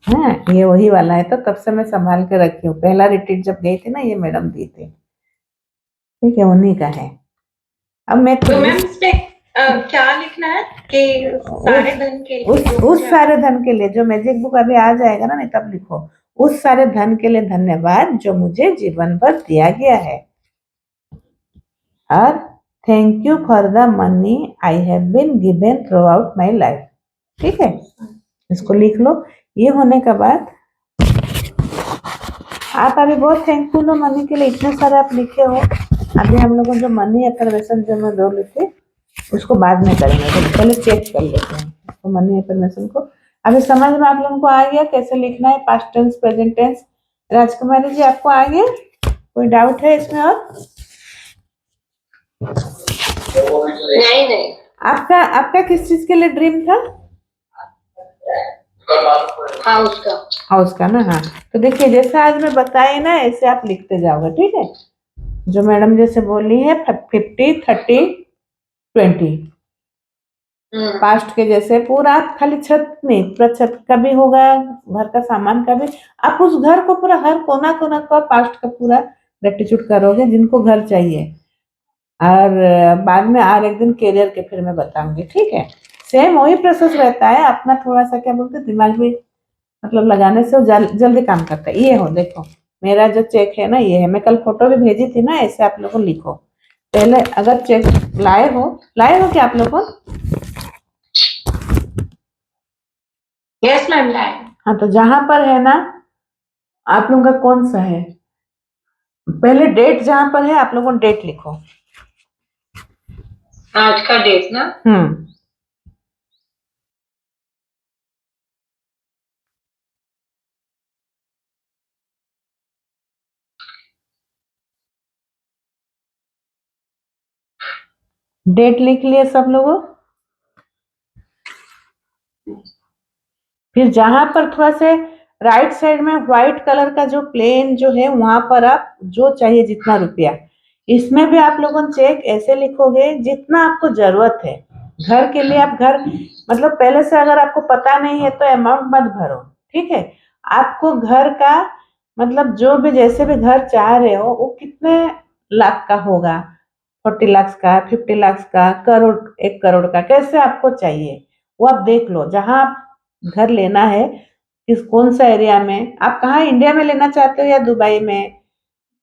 है, ये वही वाला है, तो तब से मैं संभाल के रखी हूँ। पहला रिट्रीट जब गई थी ना, ये मैडम दी थी, ठीक है, उन्हीं का है। अब मैं तो मैम इसमें क्या लिखना है कि सारे धन के लिए उस सारे धन के लिए जो मैजिक बुक अभी आ जाएगा ना, नहीं तब लिखो, उस सारे धन के लिए धन्यवाद जो मुझे जीवन भर दिया गया है, और thank you for the money I have been given throughout my life, ठीक है। इसको लिख लो। ये होने के बाद आप अभी बहुत थैंकफुल हो मनी के लिए, इतने सारे आप लिखे हो। अभी हम लोगों जो मनी अफर्मेशन जो मैं बोल रही थी उसको बाद में करेंगे, तो पहले चेक कर लेते हैं तो मनी अफर्मेशन को। अभी समझ में आप लोगों को आ गया कैसे लिखना है, पास्ट टेंस, प्रेजेंट टेंस। राजकुमारी जी आपको आ गया, कोई डाउट है इसमें? और नहीं नहीं, आपका आपका किस चीज के लिए ड्रीम था? हाउस का। हाउस का ना, हाँ। तो देखिए जैसे आज मैं बताई ना, ऐसे आप लिखते जाओगे, ठीक है। जो मैडम जैसे बोली है 50, 30, 20, पास्ट के जैसे पूरा खाली छत नहीं, पूरा छत का भी होगा, घर का सामान का भी। आप उस घर को पूरा हर कोना कोना का पास्ट का पूरा ग्रेटिट्यूड करोगे जिनको घर चाहिए। और बाद में और एक दिन करियर के फिर मैं बताऊंगी, ठीक है। सेम वही प्रोसेस रहता है अपना, थोड़ा सा क्या बोलते हैं, दिमाग भी मतलब लगाने से वो जल्दी काम करता है। ये हो देखो, मेरा जो चेक है ना, ये है। मैं कल फोटो भी भेजी थी ना, ऐसे आप लोगों को लिखो। पहले अगर चेक लाए हो क्या आप लोगों को? यस मैम लाए। हाँ, तो जहां पर है ना, आप लोगों का कौन सा है, पहले डेट जहां पर है आप लोगों डेट लिखो। आज का डेट ना? डेट लिख लिए सब लोगों? फिर जहां पर थोड़ा से राइट साइड में व्हाइट कलर का जो प्लेन जो है, वहां पर आप जो चाहिए जितना रुपया, इसमें भी आप लोगों चेक ऐसे लिखोगे जितना आपको जरूरत है। घर के लिए आप घर मतलब पहले से अगर आपको पता नहीं है तो अमाउंट मत भरो, ठीक है। आपको घर का मतलब जो भी जैसे भी घर चाह रहे हो वो कितने लाख का होगा, 40 लाख का, 50 लाख का, करोड़, 1 करोड़ का, कैसे आपको चाहिए वो आप देख लो। जहां आप घर लेना है, किस कौन सा एरिया में, आप कहाँ इंडिया में लेना चाहते हो या दुबई में,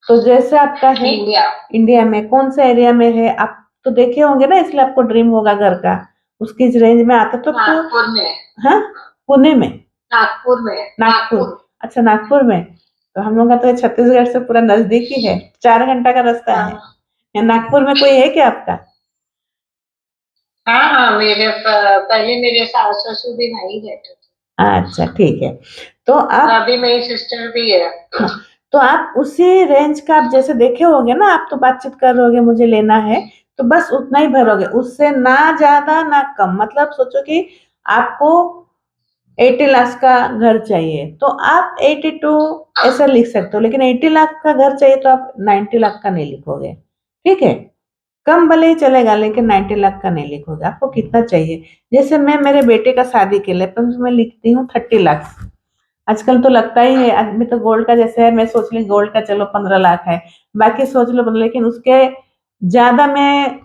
तो जैसे आपका है इंडिया। इंडिया में कौन सा एरिया में है, आप तो देखे होंगे ना, इसलिए आपको ड्रीम होगा घर का, उसकी रेंज में आता तो नागपुर में। हाँ, पुणे में, नागपुर में। नागपुर। अच्छा, नागपुर में। तो हम लोग का तो छत्तीसगढ़ से पूरा नजदीक ही है, 4 घंटा का रास्ता है। नागपुर में कोई है क्या आपका? हाँ हाँ, मेरे पहले मेरे सास ससुर भी वहीं रहते थे। अच्छा, ठीक है। तो आप अभी मेरी सिस्टर भी है। तो आप उसी रेंज का, आप जैसे देखे होंगे ना, आप तो बातचीत कर रहे होगे मुझे लेना है, तो बस उतना ही भरोगे, उससे ना ज्यादा ना कम। मतलब सोचो कि आपको 80 लाख का घर चाहिए तो आप 82 ऐसा लिख सकते हो, लेकिन 80 लाख का घर चाहिए तो आप 90 लाख का नहीं लिखोगे। ठीक है, कम भले ही चलेगा लेकिन 90 लाख का नहीं लिखोगे। आपको कितना चाहिए? जैसे मैं मेरे बेटे का शादी के लिए पर मैं लिखती हूँ 30 लाख। आजकल तो लगता ही है, आदमी तो गोल्ड का जैसे है, मैं सोच ली गोल्ड का चलो 15 लाख है, बाकी सोच लो 15, लेकिन उसके ज्यादा में,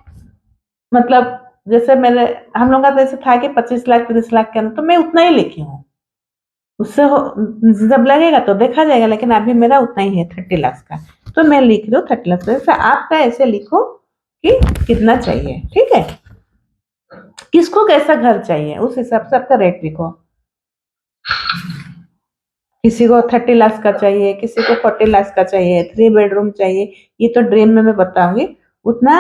मतलब जैसे मेरे हम लोग का तो ऐसे था कि 25 लाख 30 लाख के अंदर, तो मैं उतना ही लिखी हूँ। उससे जब लगेगा तो देखा जाएगा, लेकिन अभी मेरा उतना ही है 30 लाख का। तो मैं लिख रही हूँ 30 लाख। जैसे आपका ऐसे लिखो कि कितना चाहिए। ठीक है, किसको कैसा घर चाहिए उस हिसाब से आपका रेट लिखो। किसी को 30 लाख का चाहिए, किसी को 40 लाख का चाहिए, 3 बेडरूम चाहिए, ये तो ड्रीम में मैं बताऊंगी उतना।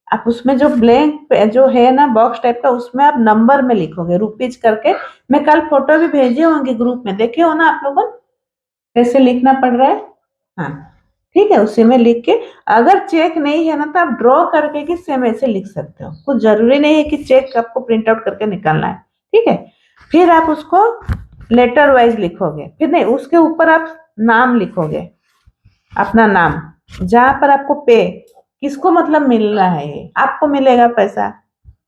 आप उसमें जो ब्लैंक जो है ना बॉक्स टाइप का, उसमें आप नंबर में लिखोगे रुपीज करके। मैं कल फोटो भी भेजी होंगी ग्रुप में, देखे हो ना आप लोगों, कैसे लिखना पड़ रहा है। हाँ, ठीक है, उसी में लिख के, अगर चेक नहीं है ना तो आप ड्रॉ करके कि सेम ऐसे लिख सकते हो, कुछ जरूरी नहीं है कि चेक आपको प्रिंट आउट करके निकालना है। ठीक है, फिर आप उसको लेटर वाइज लिखोगे, फिर नहीं उसके ऊपर आप नाम लिखोगे, अपना नाम, जहां पर आपको पे, किसको मतलब मिल रहा है, ये आपको मिलेगा पैसा।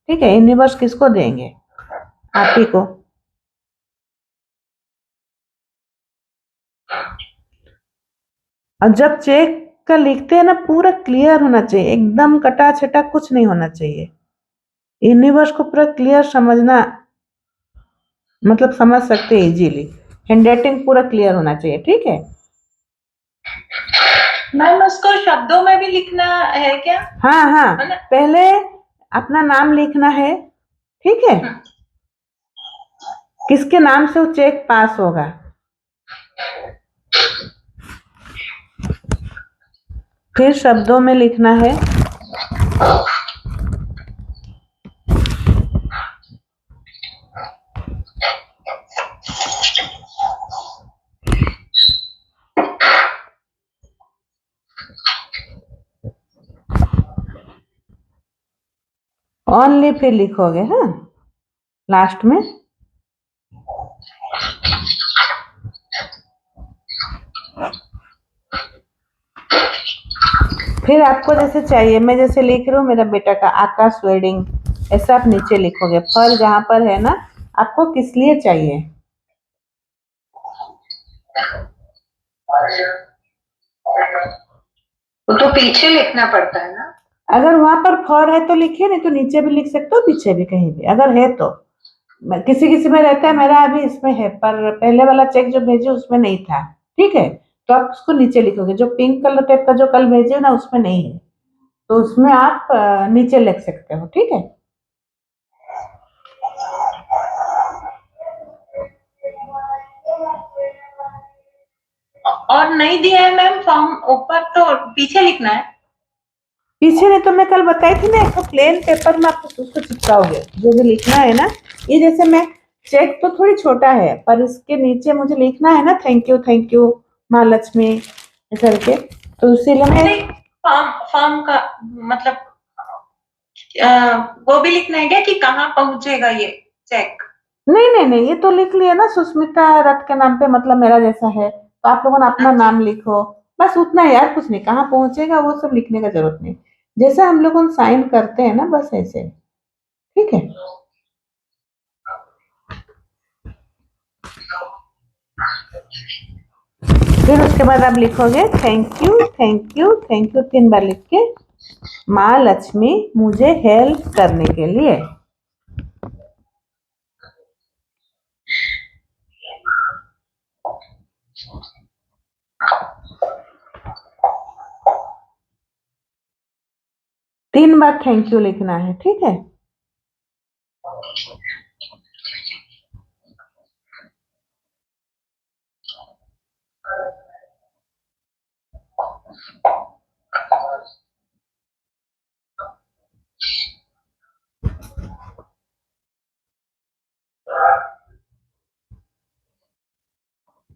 ठीक है, यूनिवर्स किसको देंगे? आप ही को। और जब चेक का लिखते हैं ना, पूरा क्लियर होना चाहिए, एकदम कटा छटा कुछ नहीं होना चाहिए। यूनिवर्स को पूरा क्लियर समझना, मतलब समझ सकते हैं इजीली। हैंडराइटिंग पूरा क्लियर होना चाहिए। ठीक है मैम, उसको शब्दों में भी लिखना है क्या? हाँ हाँ, है ना? पहले अपना नाम लिखना है। ठीक है, किसके नाम से वो चेक पास होगा, फिर शब्दों में लिखना है। ओनली फिर लिखोगे, हाँ, लास्ट में। फिर आपको जैसे चाहिए, मैं जैसे लिख रही हूँ मेरा बेटा का आकाश वेडिंग, ऐसा आप नीचे लिखोगे। फल जहां पर है ना, आपको किस लिए चाहिए। वो तो पीछे लिखना पड़ता है ना? अगर वहां पर फॉर है तो लिखिए, नहीं तो नीचे भी लिख सकते हो, पीछे भी, कहीं भी अगर है तो। किसी किसी में रहता है, मेरा अभी इसमें है, पर पहले वाला चेक जो भेजे उसमें नहीं था। ठीक है, तो आप उसको नीचे लिखोगे, जो पिंक कलर टाइप का जो कल भेजे ना उसमें नहीं है, तो उसमें आप नीचे लिख सकते हो। ठीक है, और नहीं दिया है मैम फॉर्म ऊपर, तो पीछे लिखना है? पीछे नहीं तो मैं कल बताई थी ना, एक तो प्लेन पेपर में आपको उसको चिपकाओगे जो भी लिखना है ना। ये जैसे मैं चेक तो थोड़ी छोटा है, पर इसके नीचे मुझे लिखना है ना, थैंक यू महालक्ष्मी ऐसा करके, तो इसीलिए मैं। नहीं, फॉर्म फॉर्म का मतलब वो भी लिखना है क्या कि कहाँ पहुंचेगा ये चेक? नहीं नहीं नहीं, ये तो लिख लिया ना, सुष्मिता रथ के नाम पे, मतलब मेरा जैसा है, तो आप लोगों ने अपना अच्छा। नाम लिखो। बस उतना ही यार, कुछ नहीं, कहाँ पहुंचेगा वो सब लिखने का जरूरत नहीं। जैसे हम लोग साइन करते हैं ना, बस ऐसे। ठीक है, फिर उसके बाद आप लिखोगे thank you thank you thank you 3 बार लिख के, माँ लक्ष्मी मुझे हेल्प करने के लिए। 3 बार थैंक यू लिखना है, ठीक है।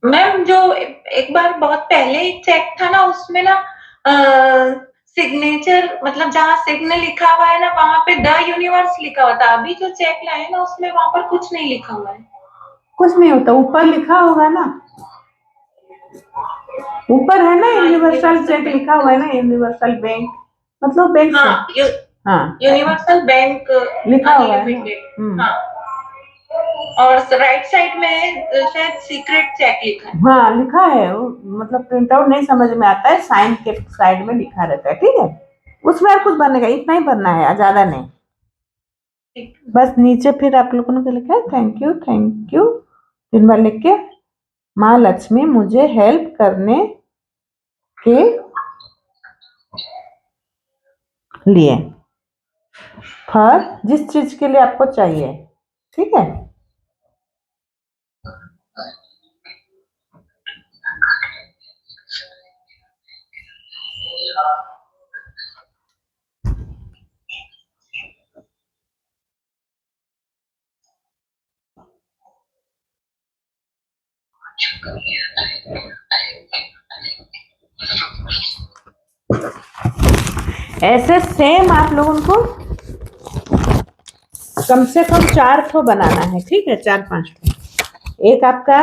मैम जो एक बार बहुत पहले एक चेक था ना, उसमें ना सिग्नेचर मतलब जहाँ सिग्न लिखा हुआ है ना, वहां पे द यूनिवर्स लिखा हुआ था। अभी जो चेक लाए ना, उसमें वहां पर कुछ नहीं लिखा हुआ है। कुछ नहीं होता, ऊपर लिखा होगा ना, ऊपर है ना यूनिवर्सल चेक लिखा हुआ है ना, यूनिवर्सल बैंक, मतलब बैंक से। हाँ, हाँ यूनिवर्सल बैंक लिखा हुआ है ना। अनलिमिटेड। हाँ, और राइट साइड में शायद सीक्रेट चेक लिखा है। हाँ लिखा है, मतलब प्रिंट आउट नहीं समझ में आता है, साइन के साइड में लिखा रहता है, ठीक है। उसमें और कुछ भरने का, इतना ही भरना है, ज्यादा नहीं। बस नीचे फिर आप लोगों ने लिखा है थैंक यू 3 बार लिख के, माँ लक्ष्मी मुझे हेल्प करने के लिए, फॉर जिस चीज के लिए आपको चाहिए, ठीक है। ऐसे सेम आप लोगों को कम से कम 4 ठो बनाना है, ठीक है, 4-5 ठो। एक आपका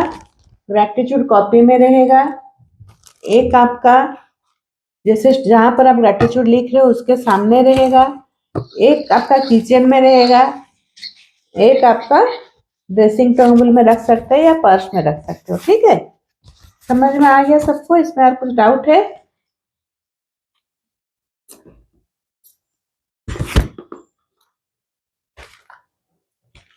ग्रैटिट्यूड कॉपी में रहेगा, एक आपका जैसे जहां पर आप ग्रैटिट्यूड लिख रहे हो उसके सामने रहेगा, एक आपका किचन में रहेगा, एक आपका ड्रेसिंग टेबल में रख सकते हैं या पर्स में रख सकते हो, ठीक है। समझ में आ गया सबको? इसमें और कुछ डाउट है?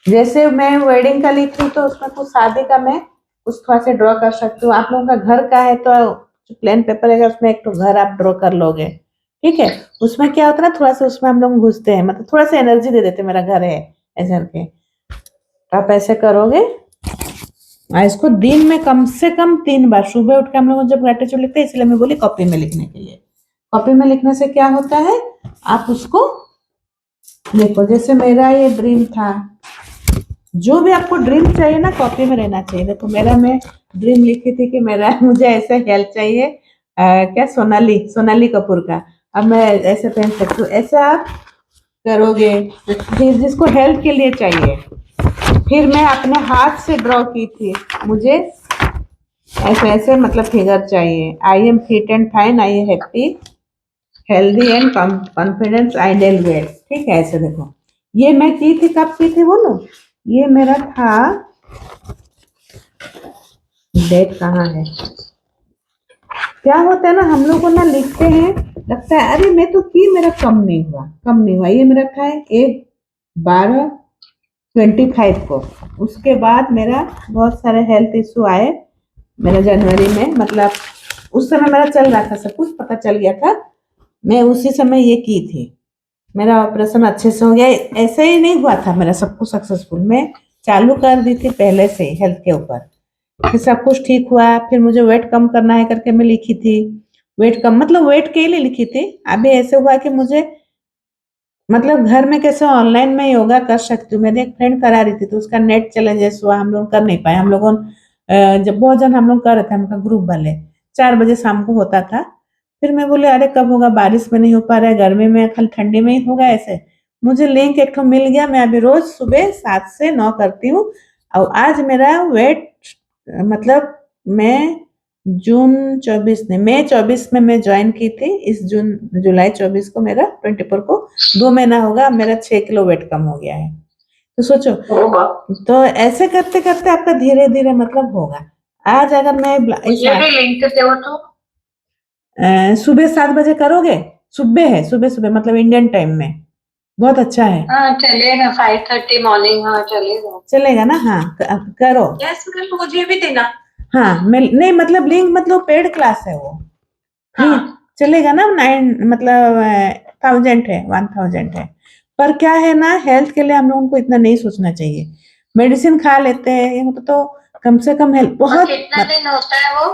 जैसे मैं वेडिंग का लिख रही हूँ तो उसमें कुछ शादी का मैं उस थोड़ा से ड्रॉ कर सकती हूँ। आप लोगों का घर का है तो प्लेन पेपर है उसमें एक तो घर आप ड्रॉ कर लोगे, ठीक है। उसमें क्या होता है ना, थोड़ा सा उसमें हम लोग घुसते हैं, मतलब थोड़ा सा एनर्जी दे देते मेरा घर है ऐसे करके। आप ऐसे करोगे, इसको दिन में कम से कम 3 बार, सुबह उठ के हम लोग जब ग्रैटिट्यूड लिखते हैं, इसलिए मैं बोली कॉपी में लिखने के लिए। कॉपी में लिखने से क्या होता है, आप उसको देखो, जैसे मेरा ये ड्रीम था, जो भी आपको ड्रीम चाहिए ना कॉपी में रहना चाहिए। देखो मेरा, मैं ड्रीम लिखी थी कि मेरा मुझे ऐसा हेल्थ चाहिए, क्या सोनाली कपूर का। अब मैं ऐसे पहन सकती हूँ, ऐसा आप करोगे जिसको हेल्थ के लिए चाहिए। फिर मैं अपने हाथ से ड्रॉ की थी, मुझे ऐसे ऐसे मतलब फिगर चाहिए। I am fit and fine, I am happy healthy and confidence, ideal weight, ठीक है। ऐसे देखो, ये मैं की थी, कब की थी बोलो, ये मेरा था, डेट कहाँ है। क्या होता है ना, हम लोग को ना लिखते हैं, लगता है अरे मैं तो की, मेरा कम नहीं हुआ। ये मेरा था 1/12/25 को। उसके बाद मेरा बहुत सारे हेल्थ इशू आए मेरा जनवरी में, मतलब उस समय मेरा चल रहा था, सब कुछ पता चल गया था, मैं उसी समय ये की थी। मेरा ऑपरेशन अच्छे से हो गया, ऐसे ही नहीं हुआ था मेरा सब कुछ सक्सेसफुल, मैं चालू कर दी थी पहले से हेल्थ के ऊपर, फिर सब कुछ ठीक हुआ। फिर मुझे वेट कम करना है करके मैं लिखी थी, वेट कम मतलब वेट के लिए लिखी थी। अभी ऐसे हुआ कि मुझे मतलब घर में कैसे ऑनलाइन में योगा कर सकती हूँ। मेरी एक फ्रेंड करा रही थी तो उसका नेट चैलेंजेस हुआ, हम लोग कर नहीं पाए। हम लोगों जब बहुत जन हम लोग कर रहे थे, हम लोग ग्रुप वाले, 4 बजे शाम को होता था। फिर मैं बोले अरे कब होगा, बारिश में नहीं हो पा रहा है, गर्मी में खाली ठंडी में ही होगा। ऐसे मुझे लिंक एक तो मिल गया, मैं अभी रोज सुबह 7 से 9 करती हूँ। और आज मेरा वेट मतलब मैं मई 24 में मैं ज्वाइन की थी, इस जुलाई 24 को मेरा 24 को 2 महीना होगा, मेरा 6 किलो वेट कम हो गया है। तो सोचो, तो ऐसे करते करते आपका धीरे धीरे मतलब होगा। आज अगर मैं लिंक दो तो सुबह 7 बजे करोगे, सुबह है, सुबह सुबह मतलब इंडियन टाइम में, बहुत अच्छा है। हाँ चलेगा, 5:30 मॉर्निंग, हाँ चलेगा, चलेगा ना। हाँ करो। यस मैम, मुझे भी देना। हाँ मैं नहीं, मतलब लिंक मतलब पेड क्लास है वो, फ्री चलेगा ना। 9 मतलब 1000 है, 1000 है। पर क्या है ना, हेल्थ के लिए हम लोगों को इतना नहीं सोचना चाहिए। मेडिसिन खा लेते हैं, ये होता तो कम से कम हेल्थ बहुत। कितना दिन होता है वो?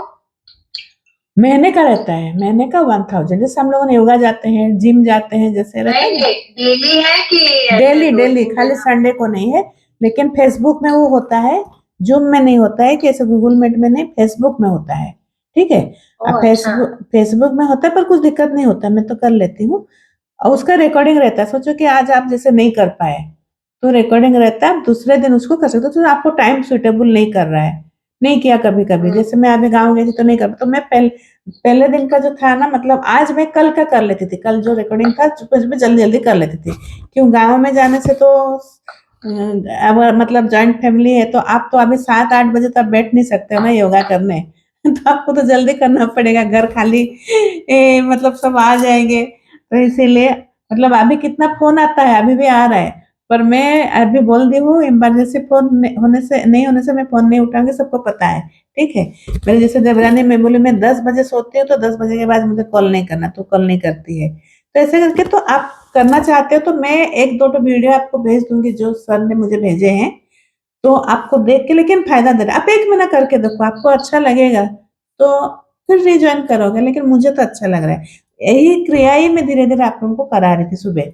महीने का रहता है, महीने का 1000। जैसे हम लोग योगा जाते हैं, जिम जाते हैं, जैसे रहता है ना। डेली है कि डेली डेली, खाली संडे को नहीं है। लेकिन फेसबुक में वो होता है, जूम में नहीं होता है, कि ऐसे गूगल मीट में नहीं, फेसबुक में होता है। ठीक है। अब फेसबुक में होता है, पर कुछ दिक्कत नहीं होता, मैं तो कर लेती हूँ। और उसका रिकॉर्डिंग रहता है। सोचो कि आज आप जैसे नहीं कर पाए, तो रिकॉर्डिंग रहता है, आप दूसरे दिन उसको कर सकते हो। तो आपको टाइम सुटेबल नहीं कर रहा है, नहीं किया कभी कभी, जैसे मैं अभी गाँव गई थी तो नहीं कर, तो मैं पहले दिन का जो था ना, मतलब आज मैं कल का कर लेती थी, कल जो रिकॉर्डिंग था मैं जल्दी जल्दी कर लेती थी। क्यों, गाँव में जाने से तो अब मतलब जॉइंट फैमिली है, तो आप तो अभी 7-8 बजे तक बैठ नहीं सकते हो ना योगा करने। तो आपको तो जल्दी करना पड़ेगा, घर खाली मतलब सब आ जाएंगे। तो इसीलिए मतलब अभी कितना फोन आता है, अभी भी आ रहा है, पर मैं अभी बोल दी हूँ, इमरजेंसी फोन होने से नहीं होने से मैं फोन नहीं उठाऊंगी, सबको पता है। ठीक है। मेरे जैसे देवरानी मैं बोली मैं 10 बजे सोती हूँ, तो 10 बजे के बाद मुझे कॉल नहीं करना, तो कॉल नहीं करती है। तो ऐसे करके, तो आप करना चाहते हो तो मैं एक दो वीडियो आपको भेज दूंगी, जो सर ने मुझे भेजे हैं। तो आपको देख के लेकिन फायदा दे रहा है। आप 1 महीना करके देखो, आपको अच्छा लगेगा तो फिर रिज्वाइन करोगे, लेकिन मुझे तो अच्छा लग रहा है। यही क्रिया ही मैं धीरे धीरे आप लोगों को करा रही थी सुबह,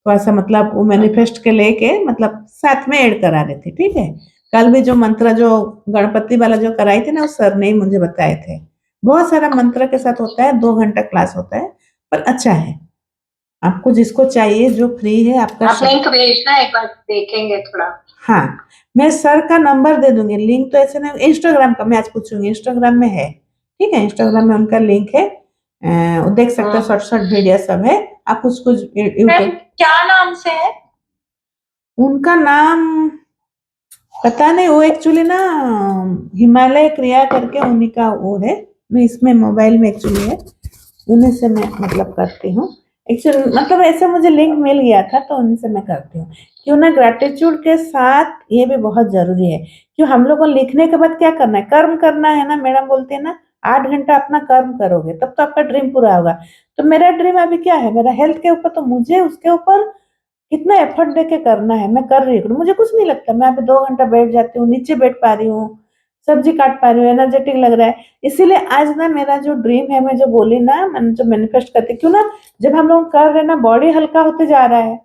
थोड़ा सा मतलब वो मैनिफेस्ट के लेके, मतलब साथ में ऐड करा रही थी। ठीक है। कल भी जो मंत्र, जो गणपति वाला जो कराई थी ना, वो सर ने ही मुझे बताए थे। बहुत सारा मंत्र के साथ होता है, 2 घंटा क्लास होता है, पर अच्छा है। आपको जिसको चाहिए, जो फ्री है आपका। आप लिंक भेजना, एक बार देखेंगे थोड़ा। हाँ, मैं सर का नंबर दे दूंगी, लिंक तो ऐसे नहीं, इंस्टाग्राम का मैं आज पूछूंगी, इंस्टाग्राम में है। ठीक है, इंस्टाग्राम में उनका लिंक है, वो देख सकते हो, शॉर्ट शॉर्ट वीडियो सब है। आप कुछ कुछ यूट्यूब। क्या नाम से है उनका नाम पता नहीं, वो एक्चुअली ना हिमालय क्रिया करके उन्हीं का वो है। मैं इसमें मोबाइल में एक्चुअली है, उन्हीं से मैं मतलब करती हूँ। एक्चुअली मतलब ऐसे मुझे लिंक मिल गया था, तो उन्हीं से मैं करती हूँ। क्यों ना, ग्रेटिट्यूड के साथ ये भी बहुत जरूरी है। क्यों, हम लोग को लिखने के बाद क्या करना है, कर्म करना है ना। मैडम बोलते हैं ना, 8 घंटा अपना कर्म करोगे तब तो आपका ड्रीम पूरा होगा। तो मेरा ड्रीम अभी क्या है, मेरा हेल्थ के ऊपर, तो मुझे उसके ऊपर कितना एफर्ट देके करना है, मैं कर रही हूँ। मुझे कुछ नहीं लगता, मैं अभी 2 घंटा बैठ जाती हूँ, नीचे बैठ पा रही हूँ, सब्जी काट पा रही हूँ, एनर्जेटिक लग रहा है। इसीलिए आज ना मेरा जो ड्रीम है, मैं जो बोली ना, मैंने जो मैनिफेस्ट करती, क्यों ना, जब हम लोग कर रहे हैं ना, बॉडी हल्का होते जा रहा है,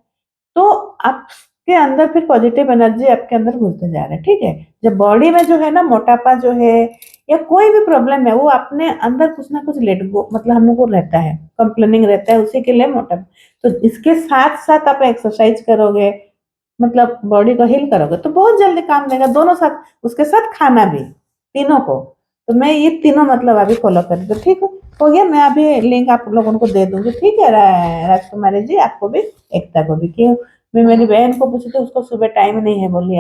तो आपके अंदर फिर पॉजिटिव एनर्जी आपके अंदर घुसते जा रहा है। ठीक है। जब बॉडी में जो है ना मोटापा जो है, या कोई भी प्रॉब्लम है, वो अपने अंदर कुछ ना कुछ लेट गो, मतलब हम लोग को रहता है, कंप्लेनिंग रहता है, उसी के लिए मोटापा। तो इसके साथ साथ आप एक्सरसाइज करोगे, मतलब बॉडी को हील करोगे, तो बहुत जल्दी काम देगा, दोनों साथ, उसके साथ खाना भी, तीनों को। तो मैं ये तीनों मतलब अभी फॉलो कर, तो ठीक हो गया। मैं अभी लिंक आप लोगों को दे दूंगी। ठीक है राजकुमारी जी, आपको भी, एकता को भी। क्यों, मैं मेरी बहन को पूछी तो उसको सुबह टाइम नहीं है, बोली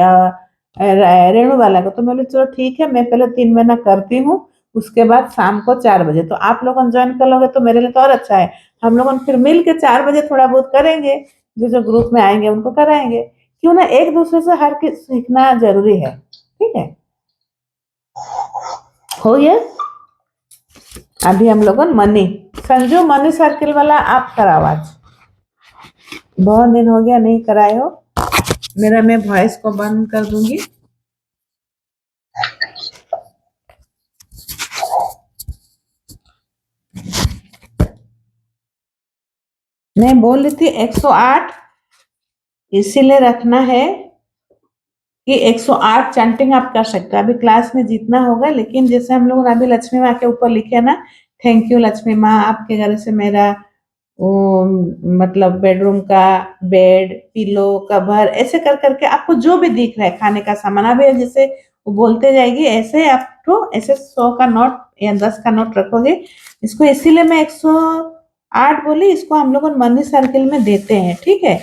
रेणु वाला को। तो मैं बोली चलो ठीक है, मैं पहले 3 महीना करती हूँ, उसके बाद शाम को 4 बजे। तो आप लोग ज्वाइन कर लोगे तो मेरे लिए तो और अच्छा है। हम लोग फिर मिल के 4 बजे थोड़ा बहुत करेंगे, जो जो ग्रुप में आएंगे उनको कराएंगे। क्यों ना, एक दूसरे से हर किस सीखना जरूरी है। ठीक है, हो गया। अभी हम लोग मनी, संजू मनी सर्किल वाला आप कराओ आज, बहुत दिन हो गया नहीं कराए हो। मेरा, मैं वॉइस को बंद कर दूंगी। मैं बोल रही थी 108 इसीलिए रखना है कि 108 चैंटिंग आप कर सकते हो। अभी क्लास में जितना होगा, लेकिन जैसे हम लोग अभी लक्ष्मी माँ के ऊपर लिखे ना, थैंक यू लक्ष्मी माँ, आपके घर से मेरा वो मतलब बेडरूम का बेड, पिलो, कवर, ऐसे कर करके आपको जो भी दिख रहा है, खाने का सामान, अभी जैसे वो बोलते जाएगी, ऐसे आप तो ऐसे 100 का नोट या 10 का नोट रखोगे। इसको इसीलिए मैं 108 बोली, इसको हम लोग मनी सर्किल में देते हैं। ठीक है।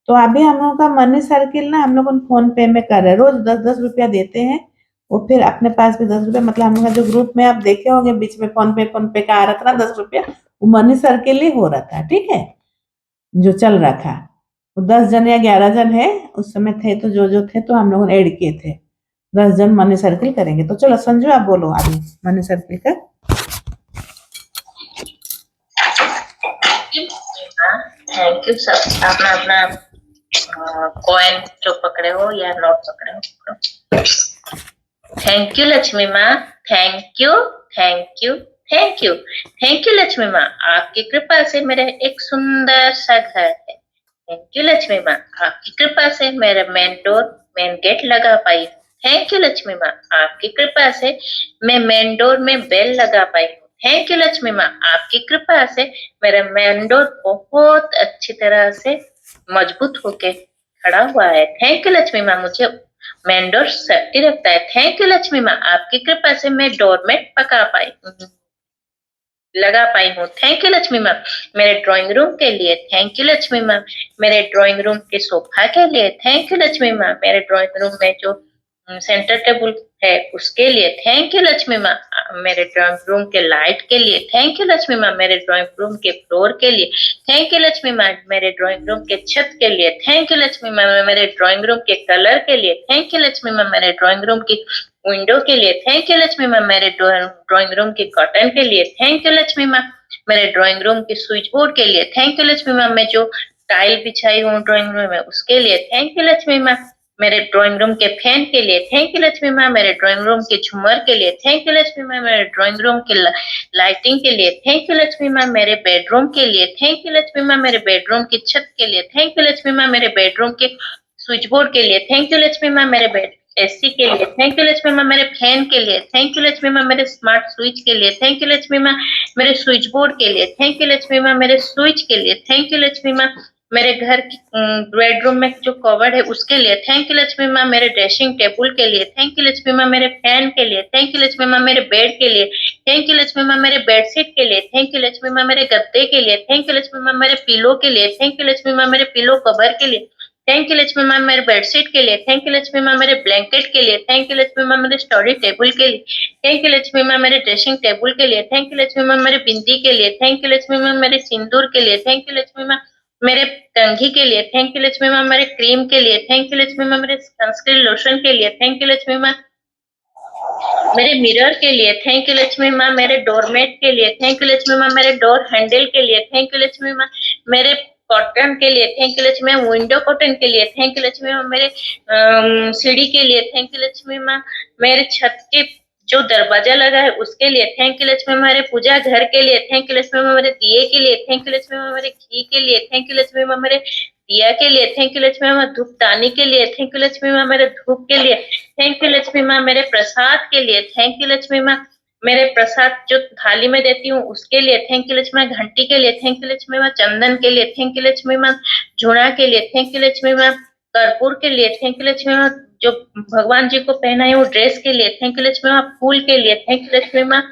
तो अभी हम लोगों का मनी सर्किल ना, हम लोग फोन पे में कर रहे हैं, रोज 10-10 रुपया देते हैं। वो फिर अपने पास भी 10 रुपया, मतलब हम लोग जो ग्रुप में आप देखे होंगे बीच में फोन पे का आ रहा था ना 10 रुपया, वो मनी सर्किल ही हो रहा था। ठीक है, जो चल रहा था, वो 10 जन या 11 जन है उस समय थे, तो जो जो थे तो हम लोगों ने ऐड किए थे। 10 जन मनी सर्किल करेंगे। तो चलो संजू आप बोलो अभी मनी सर्किल का। थैंक यू सब, अपना अपना कॉइन जो पकड़े हो या नोट पकड़े हो। थैंक यू लक्ष्मी माँ, thank you, thank you, thank you, thank you Lakshmi माँ, आपकी कृपा से मेरा एक सुंदर सा घर है। थैंक यू लक्ष्मी माँ, आपकी कृपा से मेरा मेन डोर, मेन गेट लगा पाई। थैंक यू लक्ष्मी माँ, आपकी कृपा से मैं मेन डोर में बेल लगा पाई हूँ। थैंक यू लक्ष्मी माँ, आपकी कृपा से मेरा मेन डोर बहुत अच्छी तरह से मजबूत होके खड़ा हुआ है। थैंक यू लक्ष्मी माँ, मुझे मेन डोर सेफ्टी रखता है। थैंक यू लक्ष्मी माँ, आपकी कृपा से मैं डोरमेट लगा पाई हूँ। थैंक यू लक्ष्मी माँ, मेरे ड्राइंग रूम के लिए। थैंक यू लक्ष्मी माँ, मेरे ड्राइंग रूम के सोफा के लिए। थैंक यू लक्ष्मी माँ, मेरे ड्राइंग रूम में जो सेंटर टेबल है उसके लिए। थैंक यू लक्ष्मी माँ, मेरे ड्राइंग रूम के लाइट के लिए। थैंक यू लक्ष्मी माँ, मेरे ड्राइंग रूम के फ्लोर के लिए। थैंक यू लक्ष्मी माँ, मेरे ड्राइंग रूम के छत के लिए। थैंक यू लक्ष्मी माँ, मेरे ड्राइंग रूम के कलर के लिए। थैंक यू लक्ष्मी माँ, मेरे ड्राइंग रूम की विंडो के लिए। थैंक यू लक्ष्मी माँ, मेरे ड्राइंग रूम के कर्टन के लिए। थैंक यू लक्ष्मी माँ, मेरे ड्राइंग रूम के स्विच बोर्ड के लिए। थैंक यू लक्ष्मी माँ, मैं जो टाइल बिछाई हूँ ड्राइंग रूम में उसके लिए। थैंक यू लक्ष्मी माँ, मेरे ड्राइंग रूम के फैन के लिए। थैंक यू लक्ष्मी माँ, मेरे ड्राइंग रूम के झूमर के लिए। थैंक यू लक्ष्मी माँ, मेरे ड्राइंग रूम के लाइटिंग के लिए। थैंक यू लक्ष्मी माँ, मेरे बेडरूम के लिए। थैंक यू लक्ष्मी माँ, मेरे बेडरूम की छत के लिए। थैंक यू लक्ष्मी माँ, मेरे बेडरूम के स्विच बोर्ड के लिए। थैंक यू लक्ष्मी माँ, मेरे बेड एसी के लिए। थैंक यू लक्ष्मी माँ, मेरे फैन के लिए। थैंक यू लक्ष्मी माँ, मेरे स्मार्ट स्विच के लिए। थैंक यू लक्ष्मी माँ, मेरे स्विच बोर्ड के लिए। थैंक यू लक्ष्मी माँ, मेरे स्विच के लिए। थैंक यू लक्ष्मी माँ, मेरे घर की बेडरूम में जो कवर्ड है उसके लिए। थैंक यू लक्ष्मी माँ, मेरे ड्रेसिंग टेबल के लिए। थैंक यू लक्ष्मी माँ, मेरे फैन के लिए। थैंक यू लक्ष्मी माँ, मेरे बेड के लिए। थैंक यू लक्ष्मी माँ, मेरे बेडशीट के लिए। थैंक यू लक्ष्मी माँ, मेरे गद्दे के लिए। थैंक यू लक्ष्मी माँ, मेरे पिलो के लिए। थैंक यू लक्ष्मी माँ, मेरे पिलो कवर के लिए। थैंक यू लक्ष्मी मैम, मेरे बेडशीट के लिए। थैंक यू लक्ष्मी मैम, मेरे ब्लैंकेट के लिए। थैंक यू लक्ष्मी मैम, मेरे स्टडी टेबल के लिए। थैंक यू लक्ष्मी मैम, मेरे ड्रेसिंग टेबल के लिए। थैंक यू लक्ष्मी मैम, मेरे बिंदी के लिए। थैंक यू लक्ष्मी मैम, मेरे सिंदूर के लिए। थैंक यू लक्ष्मी मैम, मेरे कंघी के लिए। थैंक यू लक्ष्मी मैम, मेरे क्रीम के लिए। थैंक यू लक्ष्मी मैम, मेरे सनस्क्रीन लोशन के लिए। थैंक यू लक्ष्मी मैम, मेरे मिरर के लिए। थैंक यू लक्ष्मी माँ, मेरे डोरमेट के लिए। थैंक यू लक्ष्मी माँ, मेरे डोर हैंडल के लिए। थैंक यू लक्ष्मी माँ, मेरे कॉटन के लिए। थैंक यू लक्ष्मी माँ, विंडो कॉटन के लिए। थैंक यू लक्ष्मी माँ, मेरे सीढ़ी के लिए। थैंक यू लक्ष्मी माँ, मेरे छत के जो दरवाजा लगा है उसके लिए। थैंक यू लक्ष्मी माँ, मेरे पूजा घर के लिए। थैंक यू लक्ष्मी माँ, मेरे दिए के लिए। थैंक यू लक्ष्मी माँ, मेरे घी के लिए। थैंक यू लक्ष्मी माँ, मेरे दिया के लिए। थैंक यू लक्ष्मी माँ, धूपदानी के लिए। थैंक यू लक्ष्मी माँ, मेरे धूप के लिए। थैंक यू लक्ष्मी माँ, मेरे प्रसाद के लिए। थैंक यू लक्ष्मी माँ, मेरे प्रसाद जो थाली में देती हूँ उसके लिए। थैंक यू लक्ष्मी माँ, घंटी के लिए। थैंक यू लक्ष्मी माँ, चंदन के लिए। थैंक यू लक्ष्मी माँ, झुणा के लिए। थैंक यू लक्ष्मी माँ, कर्पूर के लिए। थैंक यू लक्ष्मी माँ, जो भगवान जी को पहनाए वो ड्रेस के लिए। थैंक यू लक्ष्मी माँ, फूल के लिए। थैंक यू लक्ष्मी माँ,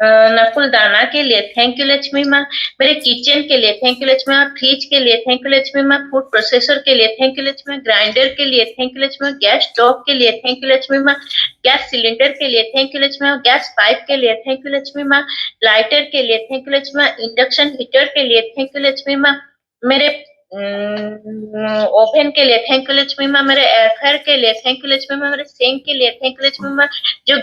नकुल दाना के लिए। थैंक यू लक्ष्मी माँ, मेरे किचन के लिए। थैंक यू लक्ष्मी माँ, फ्रिज के लिए। थैंक यू लक्ष्मी माँ, फूड प्रोसेसर के लिए। थैंक यू लक्ष्मी माँ, ग्राइंडर के लिए। थैंक यू लक्ष्मी माँ, गैस स्टोव के लिए। थैंक यू लक्ष्मी माँ, गैस सिलेंडर के लिए। थैंक यू लक्ष्मी माँ, गैस पाइप के लिए। थैंक यू लक्ष्मी माँ, लाइटर के लिए। थैंक यू लक्ष्मी माँ, इंडक्शन हीटर के लिए। थैंक यू लक्ष्मी माँ, मेरे ओवन के लिए। थैंक यू लक्ष्मी माँ, मेरे एयर फ्रायर के लिए। थैंक यू लक्ष्मी माँ, मेरे सिंक के लिए। थैंक यू लक्ष्मी माँ, जो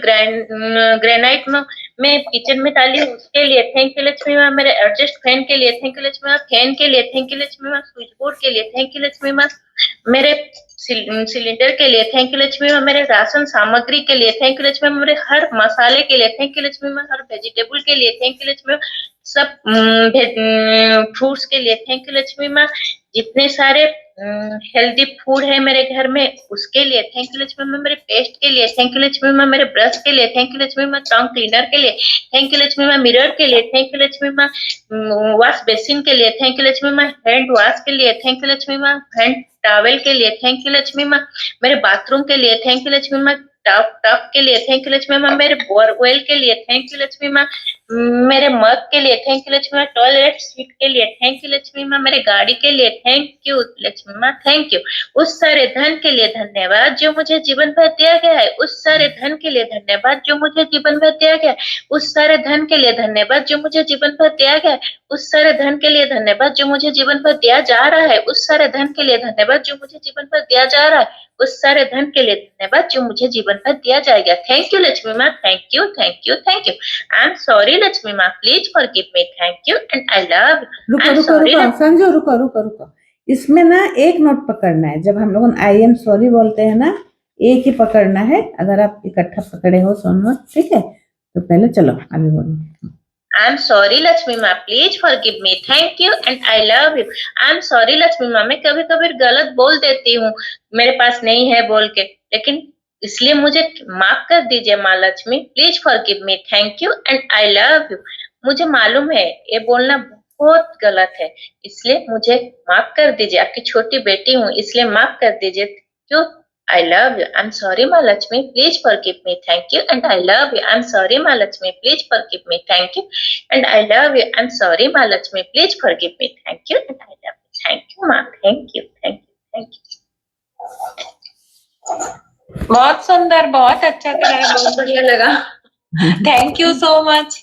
ग्रेनाइट में मैं किचन में डाली हूँ उसके लिए। थैंक यू लक्ष्मी माँ, मेरे एडजस्ट फैन के लिए। थैंक यू लक्ष्मी माँ, फैन के लिए। थैंक यू लक्ष्मी माँ, स्विच बोर्ड के लिए। थैंक यू लक्ष्मी माँ, मेरे सिलेंडर के लिए। थैंक यू लक्ष्मी माँ, मेरे राशन सामग्री के लिए। थैंक यू लक्ष्मी माँ, मेरे हर मसाले के लिए। थैंक यू लक्ष्मी माँ, हर वेजिटेबल के लिए। थैंक यू लक्ष्मी माँ, सब फ्रूट्स के लिए। थैंक यू लक्ष्मी माँ, जितने सारे हेल्दी फूड है मेरे घर में उसके लिए। थैंक यू लक्ष्मी माँ, मेरे पेस्ट के लिए। थैंक यू लक्ष्मी माँ, मेरे ब्रश के लिए। थैंक यू लक्ष्मी माँ, टंग क्लीनर के लिए। थैंक यू लक्ष्मी माँ, मिरर के लिए। थैंक यू लक्ष्मी माँ, वॉश बेसिन के लिए। थैंक यू लक्ष्मी माँ, हैंड वॉश के लिए। थैंक यू लक्ष्मी माँ, हैंड टॉवेल के लिए। थैंक यू लक्ष्मी माँ, मेरे बाथरूम के लिए। थैंक यू लक्ष्मी माँ, टब टब के लिए। थैंक यू लक्ष्मी माँ, मेरे बोरवेल के लिए। थैंक यू लक्ष्मी माँ, मेरे मग के लिए। थैंक यू लक्ष्मी माँ, टॉयलेट सीट के लिए। थैंक यू लक्ष्मी माँ, मेरे गाड़ी के लिए। थैंक यू लक्ष्मी माँ, थैंक यू। उस सारे धन के लिए धन्यवाद जो मुझे जीवन भर दिया गया है। उस सारे धन के लिए धन्यवाद जो मुझे जीवन भर दिया गया है। उस सारे धन के लिए धन्यवाद जो मुझे जीवन भर दिया गया है। उस सारे धन के लिए धन्यवाद जो मुझे जीवन भर दिया जा रहा है। उस सारे धन के लिए धन्यवाद जो मुझे जीवन भर दिया जा रहा है। उस सारे धन के लिए धन्यवाद जो मुझे जीवन भर दिया जाएगा। थैंक यू लक्ष्मी माँ, thank you, thank you, thank you. I am sorry sorry, Lakshmi ma. Please forgive me. Thank you and I love you. रुको I'm रुको sorry, रुको Lakshmi. संजू, रुको रुको रुको। इसमें ना एक नोट पकड़ना है। जब हम लोग आई एम सॉरी बोलते हैं ना, एक ही पकड़ना है। अगर आप इकट्ठा पकड़े हो सुनो, ठीक है? तो पहले चलो अभी बोलो। I'm sorry, Lakshmi ma. Please forgive me. Thank you and I love you. I'm sorry, Lakshmi ma. मैं कभी कभी गलत बोल देती हूँ, मेरे पास नहीं है बोल के, लेकिन इसलिए मुझे माफ कर दीजिए माँ Lakshmi. Please forgive me. Thank you and I love you. मुझे मालूम है ये बोलना बहुत गलत है, इसलिए मुझे माफ कर दीजिए। आपकी छोटी बेटी हूँ, इसलिए माफ कर दीजिए। क्यों? I love you. I'm sorry, Mahalakshmi. Please forgive me. Thank you. And I love you. I'm sorry, Mahalakshmi. Please forgive me. Thank you. And I love you. I'm sorry, Mahalakshmi. Please forgive me. Thank you. And I love you. Thank you, Ma. Thank you. Thank you. Thank you. बहुत सुंदर, बहुत अच्छा करा है, बहुत बढ़िया लगा। Thank you so much.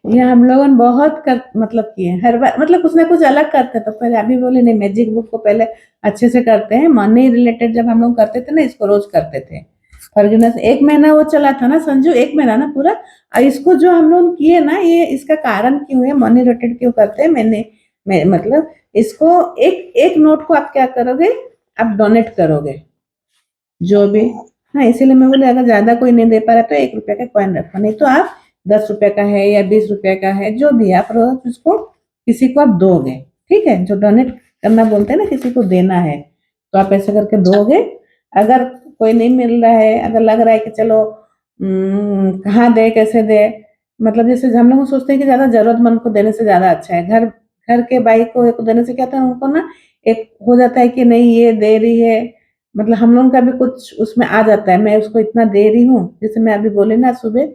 ये हम लोगों ने बहुत मतलब किए हर बार, मतलब कुछ ना कुछ अलग करते। तो पहले अभी बोले नहीं, मैजिक बुक को पहले अच्छे से करते हैं। मनी रिलेटेड जब हम लोग करते थे ना, इसको रोज करते थे। फॉरगिवनेस 1 महीना वो चला था ना संजू, 1 महीना ना पूरा। और इसको जो हम लोग किए ना, ये इसका कारण क्यों है, मनी रिलेटेड क्यों करते हैं, मैं मतलब इसको एक नोट को आप क्या करोगे, आप डोनेट करोगे जो भी। हाँ, इसीलिए मैं बोले अगर ज्यादा कोई नहीं दे पा रहा तो 1 रुपया का कॉइन रखो, नहीं तो आप 10 रुपए का है या 20 रुपए का है, जो भी आप रोज उसको किसी को आप दोगे, ठीक है? जो डोनेट करना बोलते हैं ना, किसी को देना है, तो आप ऐसे करके दोगे। अगर कोई नहीं मिल रहा है, अगर लग रहा है कि चलो कहाँ दे, कैसे दे, मतलब जैसे हम लोग सोचते हैं कि ज्यादा जरूरतमंद को देने से ज्यादा अच्छा है। घर के भाई को देने से क्या होता है, उनको ना एक हो जाता है कि नहीं ये दे रही है, मतलब हम लोगों का भी कुछ उसमें आ जाता है, मैं उसको इतना दे रही हूँ। जैसे मैं अभी बोली ना, सुबह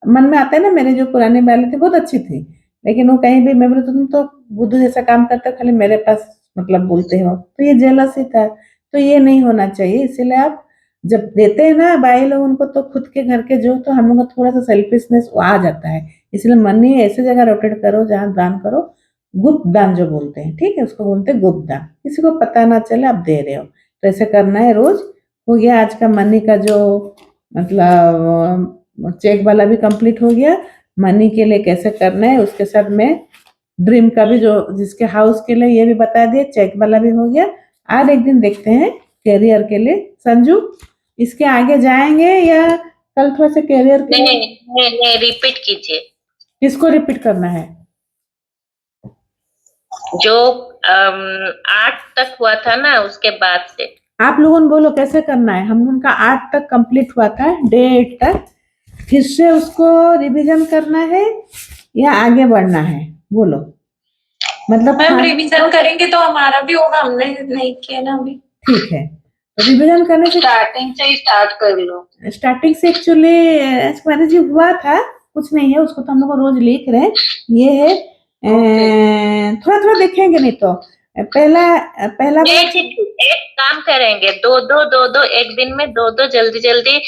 मन में आता है ना, मेरे जो पुरानी वाली थी बहुत अच्छी थी, लेकिन वो कहीं भी मैं बोले तुम तो बुद्धू जैसा काम करते हो, खाली मेरे पास मतलब बोलते हो, तो ये जेलसी था। तो ये नहीं होना चाहिए। इसीलिए आप जब देते हैं ना भाई लोग उनको, तो खुद के घर के जो, तो हम लोग का थोड़ा सा सेल्फिशनेस आ जाता है। इसलिए मनी ऐसे जगह रोटेट करो जहाँ दान करो, गुप्त दान जो बोलते हैं, ठीक है? उसको बोलते हैं गुप्त दान, किसी को पता ना चले आप दे रहे हो। तो ऐसे करना है रोज। हो गया आज का मनी का जो मतलब चेक वाला भी कंप्लीट हो गया। मनी के लिए कैसे करना है, उसके साथ में ड्रीम का भी, जो जिसके हाउस के लिए ये भी बता दिया, चेक वाला भी हो गया। आज एक दिन देखते हैं कैरियर के लिए। संजू, इसके आगे जाएंगे या कल थोड़ा सा कैरियर के लिए? नहीं, रिपीट कीजिए। किसको रिपीट करना है? जो 8 तक हुआ था ना, उसके बाद से आप लोगों ने बोलो कैसे करना है। हम लोगों का 8 तक कंप्लीट हुआ था, डे 8 तक। फिर से उसको रिवीजन करना है या आगे बढ़ना है, बोलो। मतलब मैम रिवीजन करेंगे तो हमारा भी होगा, हमने नहीं किया ना अभी। ठीक है, तो रिवीजन करने से स्टार्टिंग से ही स्टार्ट कर लो। स्टार्टिंग से एक्चुअली जी हुआ था, कुछ नहीं है, उसको तो हम लोग रोज लिख रहे हैं। ये है थोड़ा थोड़ा देखेंगे, नहीं तो पहला एक काम करेंगे, दो एक दिन में दो जल्दी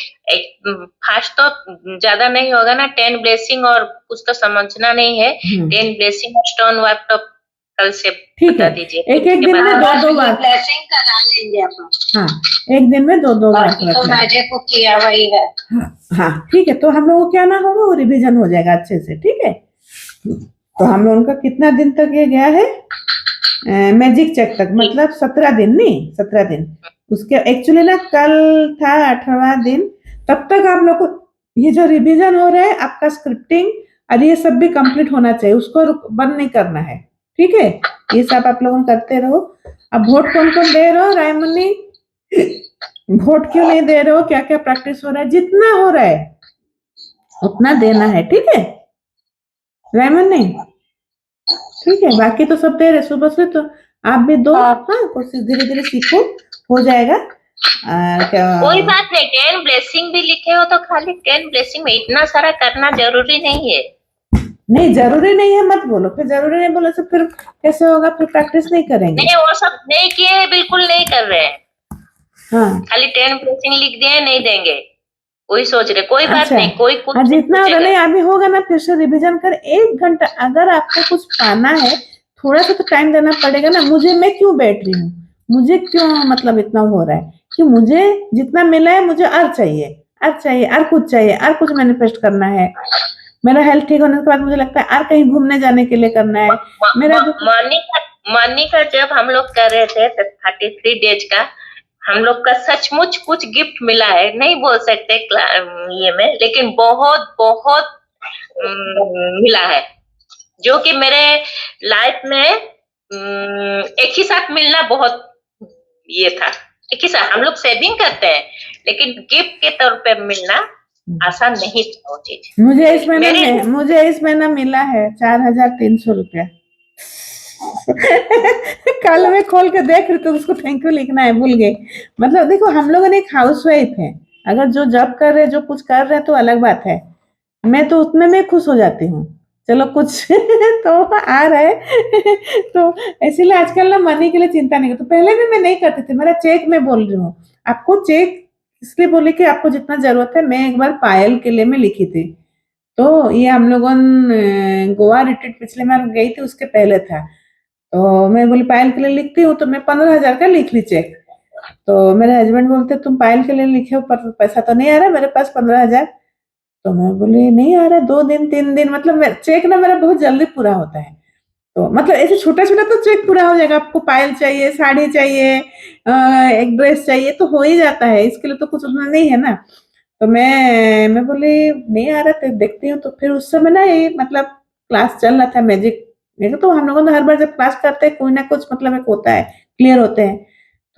फास्ट तो ज्यादा नहीं होगा ना। 10 ब्लेसिंग और कुछ तो समझना नहीं है। 10 ब्लेसिंग और स्टोन वर्क तो कल से बता दीजिए। एक दिन में 2 बार ब्लेसिंग करा लेंगे अपन। हाँ, एक दिन में 2 बार तो मैजिक को किया वही है। हाँ ठीक है, तो हम लोगों को क्या ना होगा, वो रिवीजन हो जाएगा अच्छे से, ठीक है? तो हम लोगों का कितना दिन तक ये गया है मैजिक चेक तक, मतलब 17 दिन, नहीं 17 दिन। उसके एक्चुअली ना कल था 18वां दिन। तब तक आप लोग को ये जो रिवीजन हो रहा है, आपका स्क्रिप्टिंग और ये सब भी कंप्लीट होना चाहिए, उसको बंद नहीं करना है, ठीक है? ये सब आप लोगों करते रहो। अब वोट कौन कौन दे रहे हो? रायमनी, वोट क्यों नहीं दे रहे हो? क्या क्या प्रैक्टिस हो रहा है? जितना हो रहा है उतना देना है, ठीक है रायमनी? ठीक है, बाकी तो सब दे रहे सुबह से, तो आप भी दो। हाँ, कोशिश धीरे धीरे सीखो, हो जाएगा। कोई बात नहीं, 10 ब्लेसिंग भी लिखे हो तो खाली 10 ब्लेसिंग में इतना सारा करना जरूरी नहीं है। नहीं जरूरी नहीं है मत बोलो, फिर जरूरी नहीं बोलो तो फिर कैसे होगा, फिर प्रैक्टिस नहीं करेंगे। नहीं, वो सब नहीं किए हैं, बिल्कुल नहीं कर रहे हैं। हाँ, खाली 10 ब्लेसिंग लिख दिए, नहीं देंगे, वही सोच रहे। कोई बात नहीं, कोई कुछ जितना नहीं अभी होगा ना, फिर से रिवीजन कर 1 घंटा। अगर आपको कुछ पाना है, थोड़ा सा तो टाइम देना पड़ेगा ना। मैं क्यों बैठ रही हूँ, मुझे क्यों मतलब इतना हो रहा है कि मुझे जितना मिला है मुझे और चाहिए, और कुछ चाहिए, और कुछ मैनिफेस्ट करना है। मेरा हेल्थ ठीक होने के बाद मुझे लगता है और कहीं घूमने जाने के लिए करना है मेरा मॉर्निंग का जब हम लोग कर रहे थे 33 डेज का, हम लोग का सचमुच कुछ गिफ्ट मिला है, नहीं बोल सकते ये में, लेकिन बहुत बहुत मिला है, जो कि मेरे लाइफ में एक ही साथ मिलना बहुत ये था। एक ही साथ हम लोग सेविंग करते हैं, लेकिन गिफ्ट के तौर पे मिलना आसान नहीं था वो चीज। मुझे इस महीना मिला है 4,300 रुपया। कल मैं खोल के देख रही तो उसको थैंक यू लिखना है, भूल गई। मतलब देखो हम लोगों ने एक हाउसवाइफ है, अगर जो जॉब कर रहे जो कुछ कर रहे तो अलग बात है, मैं तो उतने में खुश हो जाती हूँ, चलो कुछ तो आ रहा है। तो इसीलिए आजकल ना मनी के लिए चिंता नहीं करती, तो पहले भी मैं नहीं करती थी। मेरा चेक में बोल रही हूँ आपको, चेक इसलिए बोले कि आपको जितना जरूरत है। मैं एक बार पायल के लिए मैं लिखी थी, तो ये हम लोगों गोवा रिट्रीट पिछले बार गई थी उसके पहले था, तो मैं बोली पायल के लिए लिखती हूँ, तो मैं 15,000 का लिख ली चेक। तो मेरे हस्बैंड बोलते तुम पायल के लिए लिखे हो पर पैसा तो नहीं आ रहा मेरे पास 15,000। तो मैं बोली नहीं आ रहा, 2 दिन 3 दिन, मतलब चेक ना मेरा बहुत जल्दी पूरा होता है। तो मतलब ऐसे छोटा छोटा तो चेक पूरा हो जाएगा, आपको पायल चाहिए, साड़ी चाहिए, एक ड्रेस चाहिए तो हो ही जाता है, इसके लिए तो कुछ उतना नहीं है ना। तो मैं बोली नहीं आ रहा तो देखती हूँ। तो फिर उस समय ना ये मतलब क्लास चल रहा था मैजिक, देखो तो हम लोगों ने हर बार जब क्लास करते हैं कोई ना कुछ मतलब एक होता है, क्लियर होते हैं।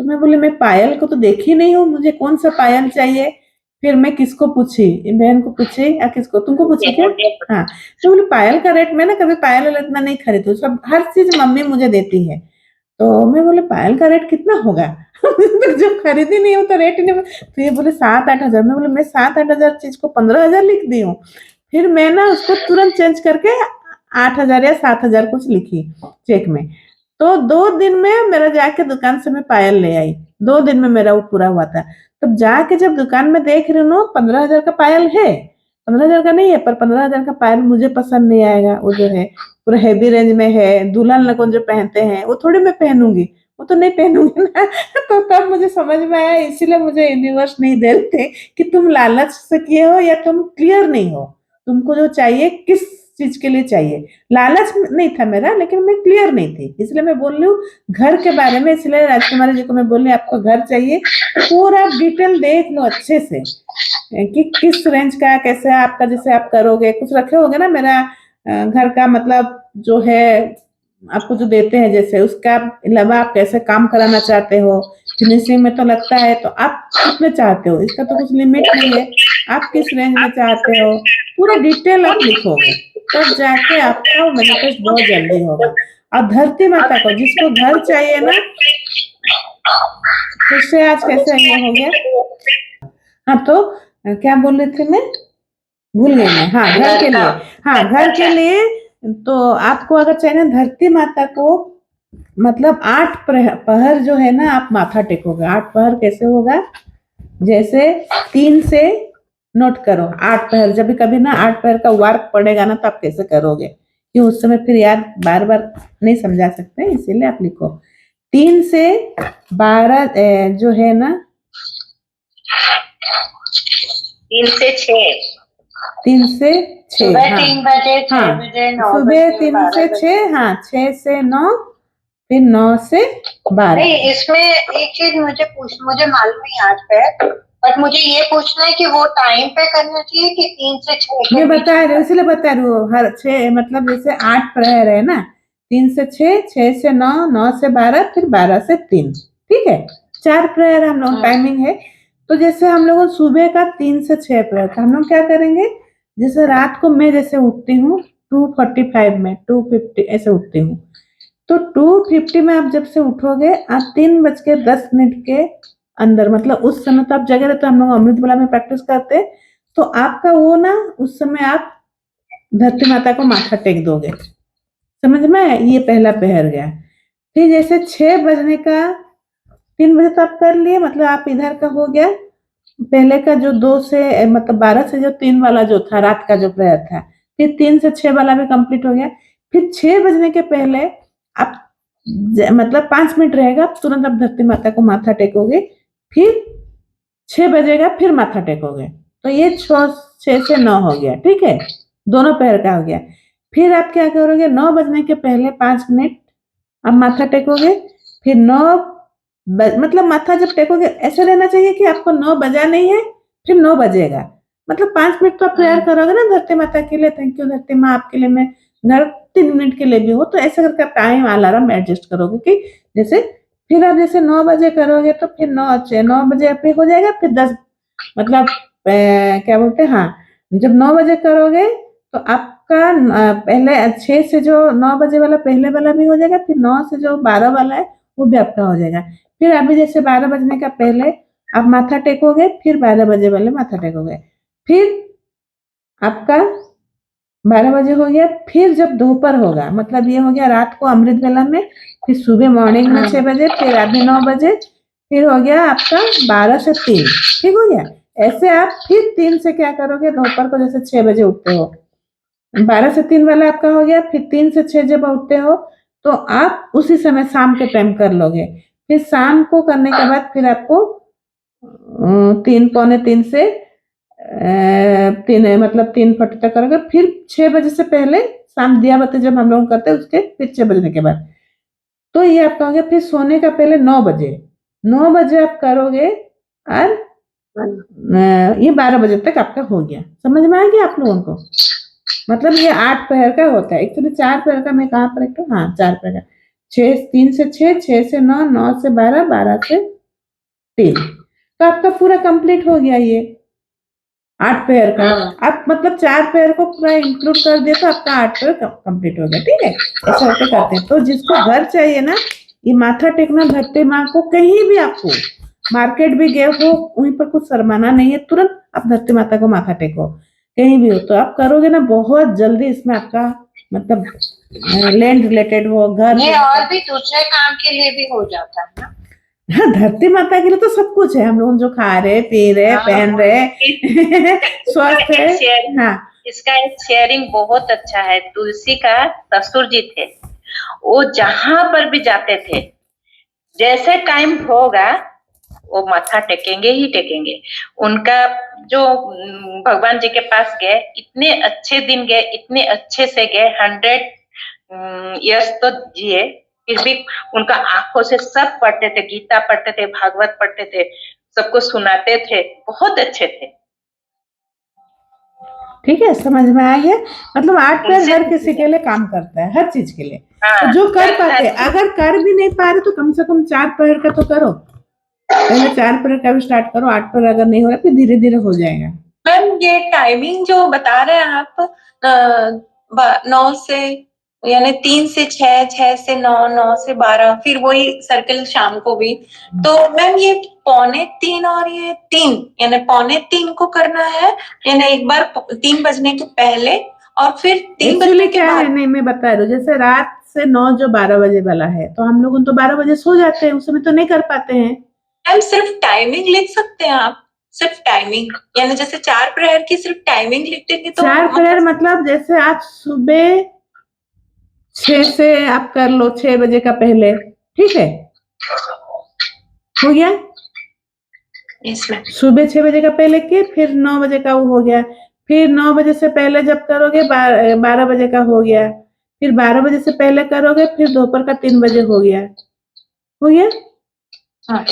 तो मैं बोली मैं पायल को तो देखी नहीं हूँ, मुझे कौन सा पायल चाहिए। फिर मैं किसको पूछी, बहन को पूछी या किसको, तुमको पूछी क्या? हाँ, तो बोले पायल का रेट, मैं ना कभी पायल इतना नहीं खरीदती, सब हर चीज मम्मी मुझे देती है। तो मैं बोले पायल का रेट कितना होगा? तो जब खरीदी नहीं हो तो रेट नहीं, तो ये बोले 7-8 हजार। मैं बोले मैं 7-8 हजार चीज को 15,000 लिख दी हूँ। फिर मैं ना उसको तुरंत चेंज करके 8,000 या 7,000 कुछ लिखी चेक में। तो 2 दिन में मेरा जाके दुकान से मैं पायल ले आई, 2 दिन में मेरा वो पूरा हुआ था। तब जाके जब दुकान में देख रही हूँ 15,000 का पायल है, 15,000 का नहीं है, पर 15,000 का पायल मुझे पसंद नहीं आएगा। वो जो है पूरा हेवी रेंज में है, दुल्हन लोग जो पहनते हैं वो थोड़ी मैं पहनूंगी, वो तो नहीं पहनूंगी ना। तो तब मुझे समझ में आया, इसीलिए मुझे यूनिवर्स नहीं देते कि तुम लालच से किए हो या तुम क्लियर नहीं हो, तुमको जो चाहिए किस चीज के लिए चाहिए। लालच नहीं था मेरा, लेकिन मैं क्लियर नहीं थी, इसलिए मैं बोल रही हूँ घर के बारे में। इसलिए राजकुमारी जी को मैं बोल रही हूँ आपको घर चाहिए तो पूरा डिटेल देख लो अच्छे से कि किस रेंज का कैसे आपका, जैसे आप करोगे कुछ रखे होगे ना मेरा घर का मतलब जो है आपको जो देते हैं, जैसे उसका अलावा आप कैसे काम कराना चाहते हो, फिनिशिंग में तो लगता है, तो आप कितने चाहते हो, इसका तो कुछ लिमिट नहीं है, आप किस रेंज में चाहते हो, पूरा डिटेल आप लिखोगे तब जाके आपका वो मैनिफेस्ट बहुत जल्दी होगा। और धरती माता को जिसको घर चाहिए ना, फिर से आज कैसे ये हो गया। हाँ तो क्या बोल रही थी मैं, भूल गई मैं। हाँ घर के लिए, हाँ घर के लिए तो आपको अगर चाहिए ना धरती माता को, मतलब 8 पहर जो है ना आप माथा टेकोगे। 8 पहर कैसे होगा, जैसे 3 से नोट करो 8 पहर, जब भी कभी ना 8 पहर का वर्क पड़ेगा ना तो आप कैसे करोगे, कि उस समय फिर याद बार बार नहीं समझा सकते, इसीलिए आप लिखो 3 से 12 जो है ना 3 से 6, 3 से 6, सुबह हाँ 3 बजे, 6 हाँ बजे, 9 सुबह बजे, 3 12 से बजे। 6, हाँ 6 से 9, फिर 9 से 12। नहीं, इसमें एक चीज मुझे मालूम नहीं आज पे, बट मुझे ये पूछना है कि वो टाइम पे करना चाहिए कि 3 से 6 मैं के बीच बता रही हूँ, में? इसलिए बता रही हूँ, हर 6 मतलब जैसे 8 प्रहर है ना, 3 से 6, 6 से 9, 9 से 12, फिर 12 से 3, ठीक है 4 प्रहर हम लोग टाइमिंग है। तो जैसे हम लोग सुबह का 3 से 6 प्रहर का हम लोग क्या करेंगे, जैसे रात को मैं जैसे उठती हूँ 2:45 में, 2:50 ऐसे उठती हूँ, तो 2:50 में आप जब से उठोगे आप 3:10 के अंदर, मतलब उस समय तो आप जगह रहते, हम लोग अमृतबला में प्रैक्टिस करते हैं, तो आपका वो ना उस समय आप धरती माता को माथा टेक दोगे, समझ में, ये पहला पहर गया। फिर जैसे 6 बजने का 3 बजे तो आप कर लिए, मतलब आप इधर का हो गया, पहले का जो 2 से मतलब 12 से जो 3 वाला जो था रात का जो प्रेयर था, फिर 3 से 6 वाला भी कंप्लीट हो गया। फिर 6 बजने के पहले आप मतलब 5 मिनट रहेगा, तुरंत आप धरती माता को माथा टेकोगे, फिर 6 बजेगा फिर माथा टेकोगे, तो ये 6 से 9 हो गया, ठीक है दोनों पैर का हो गया। फिर आप क्या करोगे, 9 बजने के पहले 5 मिनट आप माथा टेकोगे, फिर 9 मतलब माथा जब टेकोगे ऐसे रहना चाहिए कि आपको 9 बजा नहीं है, फिर 9 बजेगा। मतलब 5 मिनट तो आप प्रेयर करोगे ना धरती माता के लिए, थैंक यू धरती माँ आपके लिए मैं घर 3 मिनट के लिए भी हो, तो ऐसे करके आप टाइम अलार्म एडजस्ट करोगे कि जैसे फिर आप जैसे 9 बजे करोगे तो फिर 9 बजे पे हो जाएगा, फिर 10 मतलब क्या बोलते हैं, हाँ जब 9 बजे करोगे तो आपका पहले 6 से जो 9 बजे वाला पहले वाला भी हो जाएगा, फिर 9 से जो 12 वाला है वो भी आपका हो जाएगा। फिर अभी जैसे 12 बजने का पहले आप माथा टेकोगे, फिर 12 बजे वाले माथा टेकोगे, फिर आपका 12 बजे हो गया। फिर जब दोपहर होगा मतलब ये हो गया रात को अमृत वेला में, फिर सुबह मॉर्निंग में 6 बजे, फिर अभी 9 बजे, फिर हो गया आपका 12 से 3, ठीक हो गया। ऐसे आप फिर 3 से क्या करोगे, दोपहर को जैसे 6 बजे उठते हो, 12 से 3 वाला आपका हो गया, फिर 3 से 6 जब उठते हो तो आप उसी समय शाम के टाइम कर लोगे। फिर शाम को करने के बाद फिर आपको 3 पौने 3 से 3 मतलब 3 फट तक करोगे, फिर 6 बजे से पहले शाम दिया बत्ती जब हम लोग करते हैं उसके फिर 6 बजने के बाद, तो ये आपका हो गया। फिर सोने का पहले 9 बजे, 9 बजे आप करोगे और ये 12 बजे तक आपका हो गया। समझ में आ गया आप लोगों को? मतलब ये 8 पहर का होता है, एक्चुअली 4 पहर का। मैं कहाँ पर एक, हाँ 4 पहर का, 3 से 6, 6 से 9, 9 से 12, 12 से 3, तो आपका पूरा कंप्लीट हो गया ये 8 पेयर का। आप मतलब 4 पेयर को पूरा इंक्लूड कर दिए तो आपका 8 पेयर कंप्लीट हो गया, ठीक है। ऐसा होते करते हैं। तो जिसको घर चाहिए ना, ये माथा टेकना धरती माँ को, कहीं भी आपको मार्केट भी गए हो वहीं पर कुछ शर्माना नहीं है, तुरंत आप धरती माता को माथा टेको, कहीं भी हो तो आप करोगे ना, बहुत जल्दी इसमें आपका मतलब लैंड रिलेटेड हो, घर ये और भी दूसरे काम के लिए भी हो जाता है ना। हाँ, धरती माता के लिए तो सब कुछ है, हम लोग जो खा रहे पी रहे पहन रहे स्वस्थ है। हाँ इसका एक शेयरिंग बहुत अच्छा है। तुलसी का ससुर जी थे, वो जहां पर भी जाते थे, जैसे टाइम होगा वो माथा टेकेंगे ही टेकेंगे। उनका जो भगवान जी के पास गए, इतने अच्छे दिन गए, इतने अच्छे से गए, 100 इयर्स तो जिए, फिर भी उनका आंखों से सब पढ़ते थे, गीता पढ़ते थे, भागवत पढ़ते थे, सबको सुनाते थे, बहुत अच्छे थे। ठीक है, समझ में आ गया। मतलब 8 पैर हर किसी के लिए काम करता है, हर चीज के लिए। हाँ, तो जो कर पाते, अगर कर भी नहीं पा रहे तो कम से कम 4 पैर का तो करो, पहले 4 पैर का भी स्टार्ट करो, 8 पैर अगर नहीं हो रहा फिर धीरे धीरे हो जाएगा। मैम ये टाइमिंग जो बता रहे हैं आप 9 से यानी 3 से 6, 6 से 9, 9 से 12, फिर वही सर्कल शाम को भी, तो मैम ये 2:45 और ये 3 यानी 2:45 को करना है, यानी एक बार 3 बजने के पहले और फिर 3 बजने के क्या बाद। है, नहीं मैं बता रही हूँ, जैसे रात से 9 जो 12 बजे वाला है, तो हम लोग तो 12 बजे सो जाते हैं, उस समय तो नहीं कर पाते हैं। मैम सिर्फ टाइमिंग लिख सकते हैं आप, सिर्फ टाइमिंग, यानी जैसे 4 प्रेयर की सिर्फ टाइमिंग लिख देंगे तो 4 प्रेयर मतलब जैसे आप सुबह 6 से आप कर लो, 6 बजे का पहले, ठीक है, हो गया। इसमें सुबह 6 बजे का पहले किए, फिर 9 बजे का वो हो गया, फिर 9 बजे से पहले जब करोगे 12 बजे का हो गया, फिर 12 बजे से पहले करोगे, फिर दोपहर का 3 बजे हो गया, हो गया। हाँ,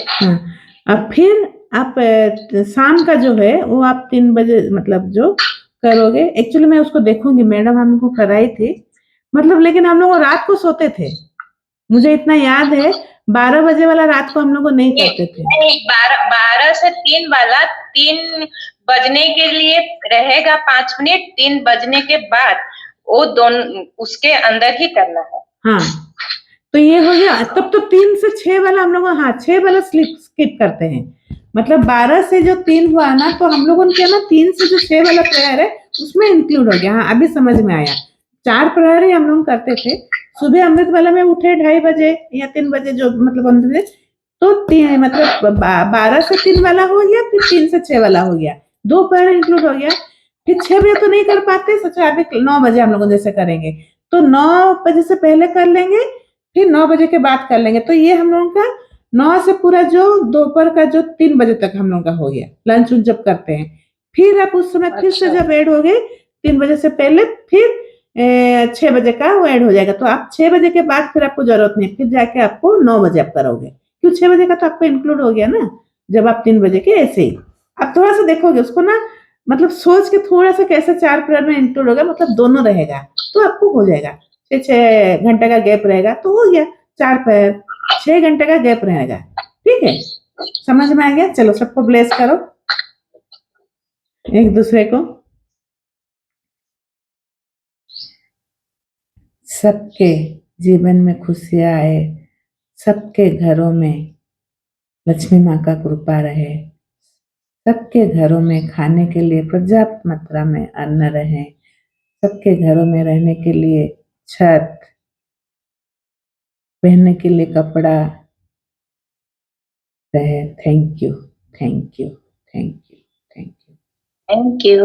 अब फिर आप शाम का जो है वो आप 3 बजे मतलब जो करोगे, एक्चुअली मैं उसको देखूंगी, मैडम हमको कराई थी मतलब, लेकिन हम लोग रात को सोते थे, मुझे इतना याद है 12 बजे वाला रात को हम लोग नहीं करते थे। 12 से 3 वाला 3 बजने के लिए रहेगा 5 मिनट, 3 बजने के बाद वो दोनों उसके अंदर ही करना है। हाँ, तो ये हो गया। तब तो 3 से 6 वाला हम लोग, हाँ 6 वाला स्किप करते हैं, मतलब 12 से जो 3 हुआ ना, तो हम लोगों ने ना 3 से जो 6 वाला प्रेयर है उसमें इंक्लूड हो गया। हाँ अभी समझ में आया, 4 प्रेयर ही हम लोग करते थे। सुबह अमृत वाला में उठे 2:30 बजे या 3 बजे जो मतलब अमृत, तो 3 मतलब 12 से 3 वाला हो गया, फिर 3 से 6 वाला हो गया, 2 प्रेयर इंक्लूड हो गया। फिर 6 बजे तो नहीं कर पाते, सोचा अभी 9 बजे हम लोग जैसे करेंगे, तो 9 बजे से पहले कर लेंगे, फिर 9 बजे के बाद कर लेंगे। तो ये हम लोगों का 9 से पूरा जो दोपहर का जो 3 बजे तक हम लोगों का हो गया, लंच जब करते हैं। फिर आप उस समय फिर से जब ऐड हो गए 3 बजे से पहले, फिर 6 बजे का वो ऐड हो जाएगा। तो आप 6 बजे के बाद फिर आपको जरूरत नहीं, फिर जाके आपको 9 बजे आप करोगे, क्यों 6 बजे का तो आपको इंक्लूड हो गया ना, जब आप 3 बजे के ऐसे ही आप थोड़ा सा देखोगे उसको ना, मतलब सोच के थोड़ा सा कैसे 4 पीरियड में इंक्लूड होगा, मतलब दोनों रहेगा तो आपको हो जाएगा। 6 घंटे का गैप रहेगा तो हो गया 4 पीरियड, 6 घंटे का गैप रहेगा। ठीक है, समझ में आ गया? चलो सबको ब्लेस करो एक दूसरे को। सबके जीवन में खुशियां आए, सबके घरों में लक्ष्मी माँ का कृपा रहे, सबके घरों में खाने के लिए पर्याप्त मात्रा में अन्न रहे, सबके घरों में रहने के लिए छत, पहनने के लिए कपड़ा रहे। Thank you, thank you, thank you, thank you. Thank you.